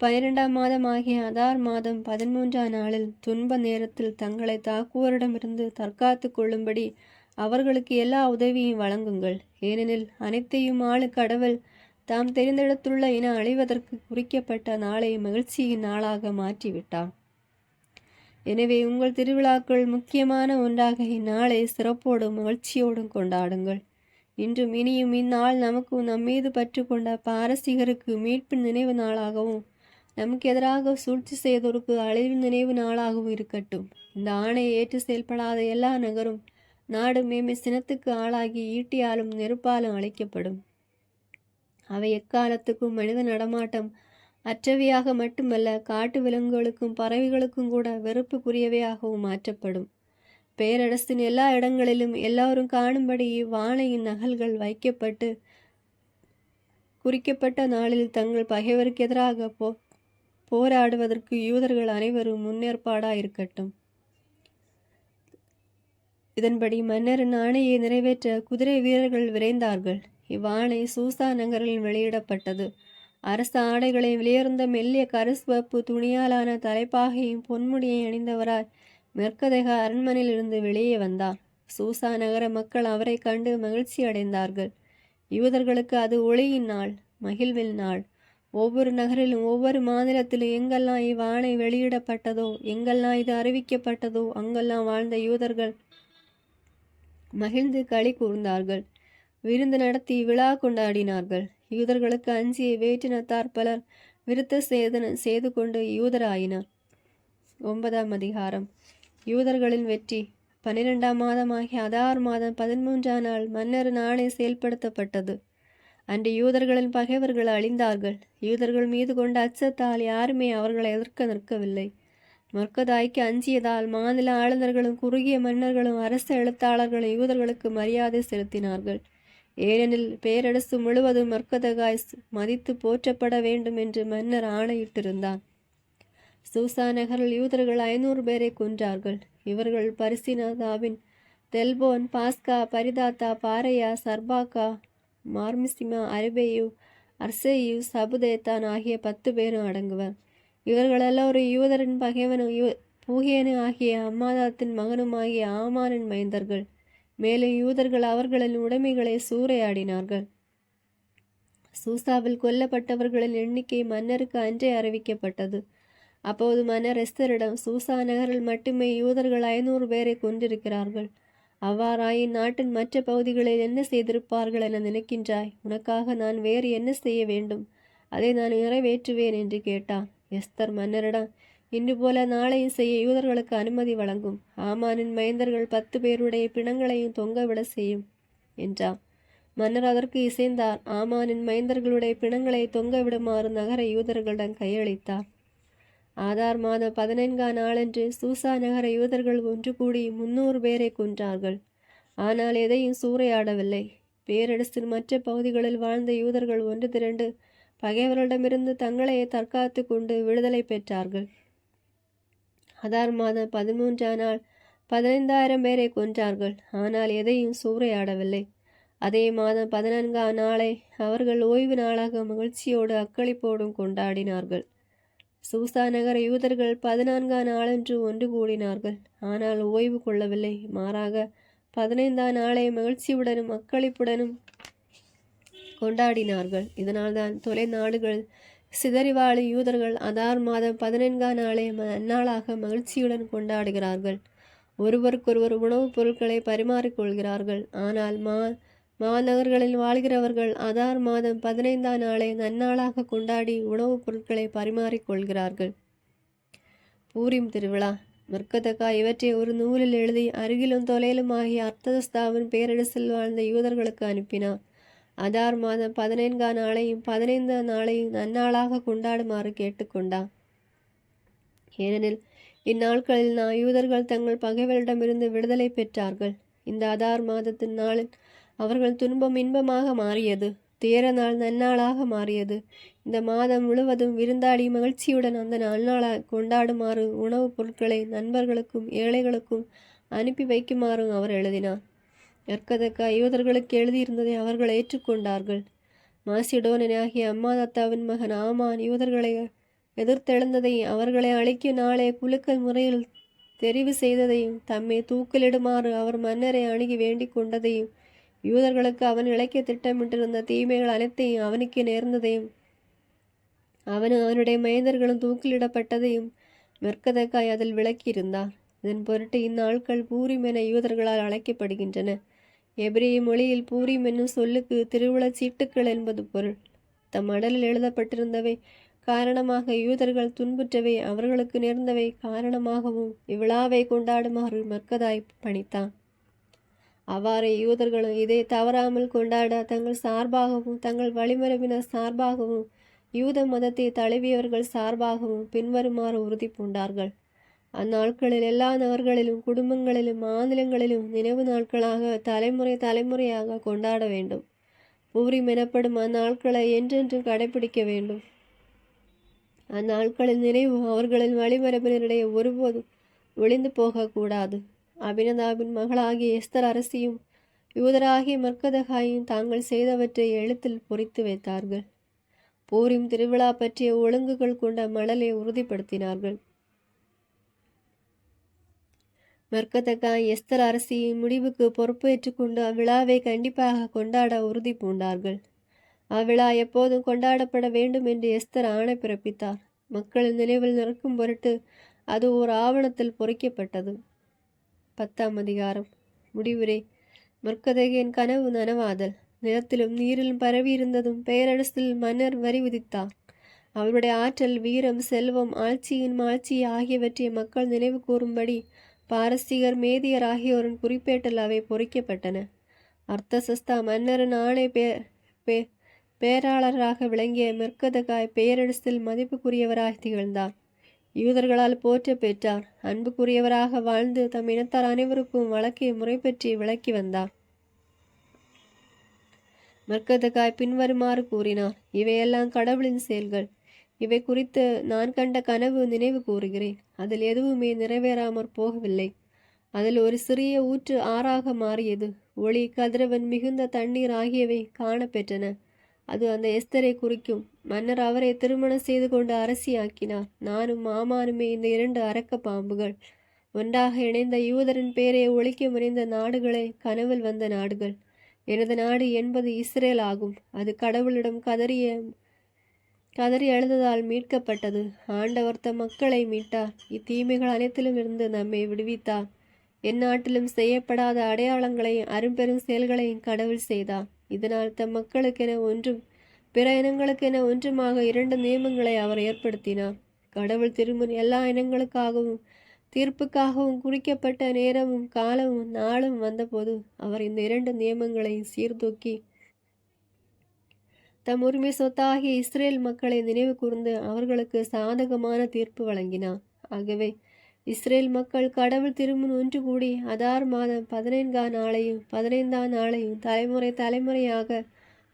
12ஆம் மாதம் ஆகிய அதார் மாதம் 13ஆம் நாளில் துன்ப நேரத்தில் தங்களை தாக்குவோரிடமிருந்து தற்காத்து கொள்ளும்படி அவர்களுக்கு எல்லா உதவியும் வழங்குங்கள். ஏனெனில் அனைத்தையும் ஆளு கடவுள் தாம் தெரிந்தெடுத்துள்ள இன அழிவதற்கு குறிக்கப்பட்ட நாளை மகிழ்ச்சியின் நாளாக மாற்றிவிட்டார். எனவே உங்கள் திருவிழாக்கள் முக்கியமான ஒன்றாக இந்நாளை சிறப்போடும் மகிழ்ச்சியோடும் கொண்டாடுங்கள். இன்றும் இனியும் இந்நாள் நமக்கு நம்மீது பற்று கொண்ட பாரசீகருக்கு மீட்பின் நினைவு நாளாகவும் நமக்கு எதிராக சூழ்ச்சி செய்தோருக்கு அழிவின் நினைவு நாளாகவும் இருக்கட்டும். இந்த ஆணையை ஏற்று செயல்படாத எல்லா நகரும் நாடு மேமே சினத்துக்கு ஆளாகி ஈட்டியாலும் நெருப்பாலும் அழிக்கப்படும். அவை எக்காலத்துக்கும் மனித நடமாட்டம் அற்றவையாக மட்டுமல்ல, காட்டு விலங்குகளுக்கும் பறவைகளுக்கும் கூட வெறுப்புக்குரியவையாகவும் மாற்றப்படும். பேரரசின் எல்லா இடங்களிலும் எல்லோரும் காணும்படி இவ்வாணையின் நகல்கள் வைக்கப்பட்டு குறிக்கப்பட்ட நாளில் தங்கள் பகைவருக்கு எதிராக போராடுவதற்கு யூதர்கள் அனைவரும் முன்னேற்பாடாயிருக்கட்டும். இதன்படி மன்னரின் ஆணையை நிறைவேற்ற குதிரை வீரர்கள் விரைந்தார்கள். இவ்வாணை சூசா நகரில் வெளியிடப்பட்டது. அரச ஆடைகளை வெளியிருந்த மெல்லிய கருசிவப்பு துணியாலான தலைப்பாகையும் பொன்முடியை அணிந்தவராய் மெர்கதேகா அரண்மனையிலிருந்து வெளியே வந்தார். சூசா நகர மக்கள் அவரை கண்டு மகிழ்ச்சி அடைந்தார்கள். யூதர்களுக்கு அது ஒளியின் நாள், மகிழ்வின் நாள். ஒவ்வொரு நகரிலும் ஒவ்வொரு மாநிலத்திலும் எங்கெல்லாம் இவ்வாணை வெளியிடப்பட்டதோ, எங்கெல்லாம் இது அறிவிக்கப்பட்டதோ, அங்கெல்லாம் வாழ்ந்த யூதர்கள் மகிழ்ந்து களி கூர்ந்தார்கள். விருந்து நடத்தி விழா கொண்டாடினார்கள். யூதர்களுக்கு அஞ்சிய வேற்றினத்தார் பலர் விருத்த சேதனம் செய்து கொண்டு யூதராயினர். 9ஆம் அதிகாரம். யூதர்களின் வெற்றி. 12ஆம் மாதமாகிய அதார் மாதம் 13ஆம் நாள் மன்னர் ஆணை செயல்படுத்தப்பட்டது. அன்று யூதர்களின் பகைவர்கள் அழிந்தார்கள். யூதர்கள் மீது கொண்ட அச்சத்தால் யாருமே அவர்களை எதிர்க்க நிற்கவில்லை. மொர்க்கதாய்க்கு அஞ்சியதால் மாநில ஆளுநர்களும் குறுகிய மன்னர்களும் அரசு எழுத்தாளர்களும் யூதர்களுக்கு மரியாதை செலுத்தினார்கள். ஏனெனில் பேரரசு முழுவதும் மொர்க்கதகாய் மதித்து போற்றப்பட வேண்டும் என்று மன்னர் ஆணையிட்டிருந்தார். சூசா நகரில் யூதர்கள் 500 பேரை கொன்றார்கள். இவர்கள் பரிசினாதாவின் தெல்போன், பாஸ்கா, பரிதாத்தா, பாரையா, சர்பாக்கா, மார்மிசிமா, அரபேயு, அர்சேயு, சபுதேத்தான் ஆகிய 10 பேரும் அடங்குவர். இவர்கள் எல்லோரும் யூதரின் பகைவனும் பூகேனு ஆகிய அம்மாதாத்தின் மகனுமாகிய ஆமானின் மைந்தர்கள். மேலும் யூதர்கள் அவர்களின் உடைமைகளை சூறையாடினார்கள். சூசாவில் கொல்லப்பட்டவர்களின் எண்ணிக்கை மன்னருக்கு அன்றே அறிவிக்கப்பட்டது. அப்போது மன்னர் எஸ்தரிடம், சூசா நகரில் மட்டுமே யூதர்கள் 500 பேரை கொண்டிருக்கிறார்கள். அவ்வாறாயின் நாட்டின் மற்ற பகுதிகளில் என்ன செய்திருப்பார்கள் என நினைக்கின்றாய்? உனக்காக நான் வேறு என்ன செய்ய வேண்டும்? அதை நான் நிறைவேற்றுவேன் என்று கேட்டார். எஸ்தர் மன்னரிடம், இன்று போல நாளையும் செய்ய யூதர்களுக்கு அனுமதி வழங்கும். ஆமானின் மைந்தர்கள் 10 பேருடைய பிணங்களையும் தொங்கவிட செய்யும் என்றார். மன்னர் அதற்கு இசைந்தார். ஆமானின் மைந்தர்களுடைய பிணங்களை தொங்கவிடுமாறு நகர யூதர்களிடம் கையளித்தார். ஆதார் மாதம் 14ஆம் நாளன்று சூசா நகர யூதர்கள் ஒன்று கூடி 300 பேரை கொன்றார்கள். ஆனால் எதையும் சூறையாடவில்லை. பேரரசின் மற்ற பகுதிகளில் வாழ்ந்த யூதர்கள் ஒன்று திரண்டு பகைவரிடமிருந்து தங்களை தற்காத்து கொண்டு விடுதலை பெற்றார்கள். அதார் மாதம் 13ஆம் நாள் 15,000 பேரை கொன்றார்கள். ஆனால் எதையும் சூறையாடவில்லை. அதே மாதம் 14ஆம் நாளை அவர்கள் ஓய்வு நாளாக மகிழ்ச்சியோடு அக்களிப்போடும் கொண்டாடினார்கள். சூசா நகர யூதர்கள் 14ஆம் நாளன்று ஒன்று கூடினார்கள். ஆனால் ஓய்வு கொள்ளவில்லை. மாறாக 15ஆம் நாளை மகிழ்ச்சியுடனும் அக்களிப்புடனும் கொண்டாடினார்கள். இதனால்தான் தொலை நாடுகள் சிதறி வாழும் யூதர்கள் அதார் மாதம் 14ஆம் நாளை நன்னாளாக மகிழ்ச்சியுடன் கொண்டாடுகிறார்கள். ஒருவருக்கொருவர் உணவுப் பொருட்களை பரிமாறிக்கொள்கிறார்கள். ஆனால் மாநகர்களில் வாழ்கிறவர்கள் அதார் மாதம் 15ஆம் நாளை நன்னாளாக கொண்டாடி உணவுப் பொருட்களை பரிமாறிக்கொள்கிறார்கள். பூரிம் திருவிழா. மொர்க்கதகா இவற்றை ஒரு நூலில் எழுதி அருகிலும் தொலையிலும் ஆகிய அர்த்தஸ்தாவின் பேரரசில் வாழ்ந்த யூதர்களுக்கு அனுப்பினார். அதார் மாதம் 14ஆம் நாளையும் 15ஆம் நாளையும் நன்னாளாக கொண்டாடுமாறு கேட்டுக்கொண்டார். ஏனெனில் இந்நாட்களில் யூதர்கள் தங்கள் பகைவரிடமிருந்து விடுதலை பெற்றார்கள். இந்த அதார் மாதத்தின் நாளில் அவர்கள் துன்பம் இன்பமாக மாறியது. தேர நாள் நன்னாளாக மாறியது. இந்த மாதம் முழுவதும் விருந்தாடி மகிழ்ச்சியுடன் அந்த நன்னாளை கொண்டாடுமாறு உணவுப் பொருட்களை நண்பர்களுக்கும் ஏழைகளுக்கும் அனுப்பி வைக்குமாறும் அவர் எழுதினார். மொர்க்கதகா யூதர்களுக்கு எழுதியிருந்ததை அவர்கள் ஏற்றுக்கொண்டார்கள். மாசிடோனியனாகிய அம்மாதாத்தாவின் மகன் ஆமான் யூதர்களை எதிர்த்தெழுந்ததையும் அவர்களை அழிக்கும் நாளே குலுக்கல் முறையில் தெரிவு செய்ததையும் தம்மை தூக்கிலிடுமாறு அவர் மன்னரை அணுகி வேண்டிக் கொண்டதையும் யூதர்களுக்கு அவன் இழைக்க திட்டமிட்டிருந்த தீமைகள் அனைத்தையும் அவனுக்கு நேர்ந்ததையும் அவனும் அவனுடைய மைந்தர்களும் தூக்கிலிடப்பட்டதையும் மொர்க்கதகாய் அதில் விளக்கியிருந்தார். இதன் பொருட்டு இந்நாட்கள் பூரிம் என யூதர்களால் அழைக்கப்படுகின்றன. எபிரேய மொழியில் பூரிம் என்னும் சொல்லுக்கு திருவிழச் சீட்டுக்கள் என்பது பொருள். தம் மடலில் எழுதப்பட்டிருந்தவை காரணமாக யூதர்கள் துன்புற்றவை அவர்களுக்கு நேர்ந்தவை காரணமாகவும் இவ்விழாவை கொண்டாடுமாறு மொர்க்கதாய் பணித்தான். அவ்வாறே யூதர்களும் இதை தவறாமல் கொண்டாட தங்கள் சார்பாகவும் தங்கள் வழிமரபினர் சார்பாகவும் யூத மதத்தை தழுவியவர்கள் சார்பாகவும் பின்வருமாறு உறுதி பூண்டார்கள். அந்நாட்களில் எல்லா நகர்களிலும் குடும்பங்களிலும் மாநிலங்களிலும் நினைவு நாட்களாக தலைமுறை தலைமுறையாக கொண்டாட வேண்டும். பூரிம் எனப்படும் அந்நாட்களை என்றென்றும் கடைபிடிக்க வேண்டும். அந்நாட்களில் நினைவு அவர்களின் வழிமரபினரிடையே ஒருபோதும் ஒளிந்து போகக்கூடாது. அபினதாபின் மகளாகிய எஸ்தர் அரசியும் யூதராகிய மொர்க்கதகாயும் தாங்கள் செய்தவற்றை எழுத்தில் பொறித்து வைத்தார்கள். பூரிம் திருவிழா பற்றிய ஒழுங்குகள் கொண்ட மடலை உறுதிப்படுத்தினார்கள். மொர்க்கதகாய் எஸ்தர் அரசியின் முடிவுக்கு பொறுப்பேற்றுக்கொண்டு அவ்விழாவை கண்டிப்பாக கொண்டாட உறுதி பூண்டார்கள். அவ்விழா எப்போதும் கொண்டாடப்பட வேண்டும் என்று எஸ்தர் ஆணை பிறப்பித்தார். மக்களின் நினைவில் நிற்கும் பொருட்டு அது ஓர் ஆவணத்தில் பொறிக்கப்பட்டது. 10ஆம் அதிகாரம். முடிவுரை. மொர்க்கதேகின் கனவு நனவாதல். நிலத்திலும் நீரிலும் பரவியிருந்ததும் பெயரரசில் மன்னர் வரி விதித்தார். அவருடைய ஆற்றல், வீரம், செல்வம், ஆட்சியின் மாட்சி ஆகியவற்றை மக்கள் நினைவு கூறும்படி பாரசீகர், மேதியர் ஆகியோரின் குறிப்பேட்டில் அவை பொறிக்கப்பட்டன. அர்த்தசஸ்தா மன்னரின் ஆணை பேராளராக விளங்கிய மெர்க்கதகாய் பெயரரசில் மதிப்புக்குரியவராக திகழ்ந்தார். யூதர்களால் போற்ற பெற்றார். அன்புக்குரியவராக வாழ்ந்து தம் இனத்தார் அனைவருக்கும் வழக்கை முறைப்பற்றி விளக்கி வந்தார். மெர்க்கதகாய் பின்வருமாறு கூறினார்: இவையெல்லாம் கடவுளின் செயல்கள். இவை குறித்து நான் கண்ட கனவு நினைவு கூறுகிறேன். அதில் எதுவுமே நிறைவேறாமற் போகவில்லை. அதில் ஒரு சிறிய ஊற்று ஆறாக மாறியது. ஒளி, கதிரவன், மிகுந்த தண்ணீர் ஆகியவை காணப்பெற்றன. அது அந்த எஸ்தரை குறிக்கும். மன்னர் அவரை திருமணம் செய்து கொண்டு அரசியாக்கினார். நானும் மாமானுமே இந்த 2 அரக்க பாம்புகள். ஒன்றாக இணைந்த யூதரின் பேரை ஒழிக்க முனைந்த நாடுகளே கனவில் வந்த நாடுகள். எனது நாடு என்பது இஸ்ரேல் ஆகும். அது கடவுளிடம் கதறி அழுததால் மீட்கப்பட்டது. ஆண்டவர் தம் மக்களை மீட்டார். இத்தீமைகள் அனைத்திலும் இருந்து நம்மை விடுவித்தார். எந்நாட்டிலும் செய்யப்படாத அடையாளங்களையும் அரும்பெரும் செயல்களையும் கடவுள் செய்தார். இதனால் தம் மக்களுக்கென ஒன்றும் பிற இனங்களுக்கென ஒன்றுமாக 2 நியமங்களை அவர் ஏற்படுத்தினார். கடவுள் திருமுன் எல்லா இனங்களுக்காகவும் தீர்ப்புக்காகவும் குறிக்கப்பட்ட நேரமும் காலமும் நாளும் வந்தபோது அவர் இந்த 2 நியமங்களையும் சீர்தூக்கி தம் உரிமை சொத்தாகிய இஸ்ரேல் மக்களை நினைவு கூர்ந்து அவர்களுக்கு சாதகமான தீர்ப்பு வழங்கினார். ஆகவே இஸ்ரேல் மக்கள் கடவுள் திருமுன் ஒன்று கூடி அதார் மாதம் 14ஆம் நாளையும் 15ஆம் நாளையும் தலைமுறை தலைமுறையாக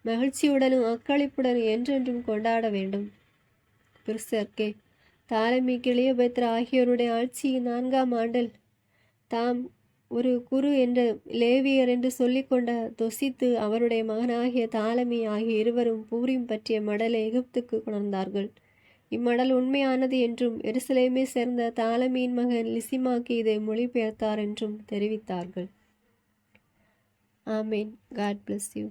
மகிழ்ச்சியுடனும் அக்களிப்புடனும் என்றென்றும் கொண்டாட வேண்டும். பிர்சர்கே தாலமி, கிளியோபெத்ரா ஆகியோருடைய ஆட்சியின் 4ஆம் ஆண்டில் தாம் ஒரு குரு என்ற லேவியர் என்று சொல்லிக்கொண்ட தொசித்து அவருடைய மகனாகிய தாலமி ஆகிய இருவரும் பூரிம் பற்றிய மடலை எகிப்துக்கு கொணர்ந்தார்கள். இம்மடல் உண்மையானது என்றும் எருசலேமை சேர்ந்த தாலமியின் மகன் லிசிமாக்கு இதை மொழிபெயர்த்தார் என்றும் தெரிவித்தார்கள். ஆமேன். God bless you.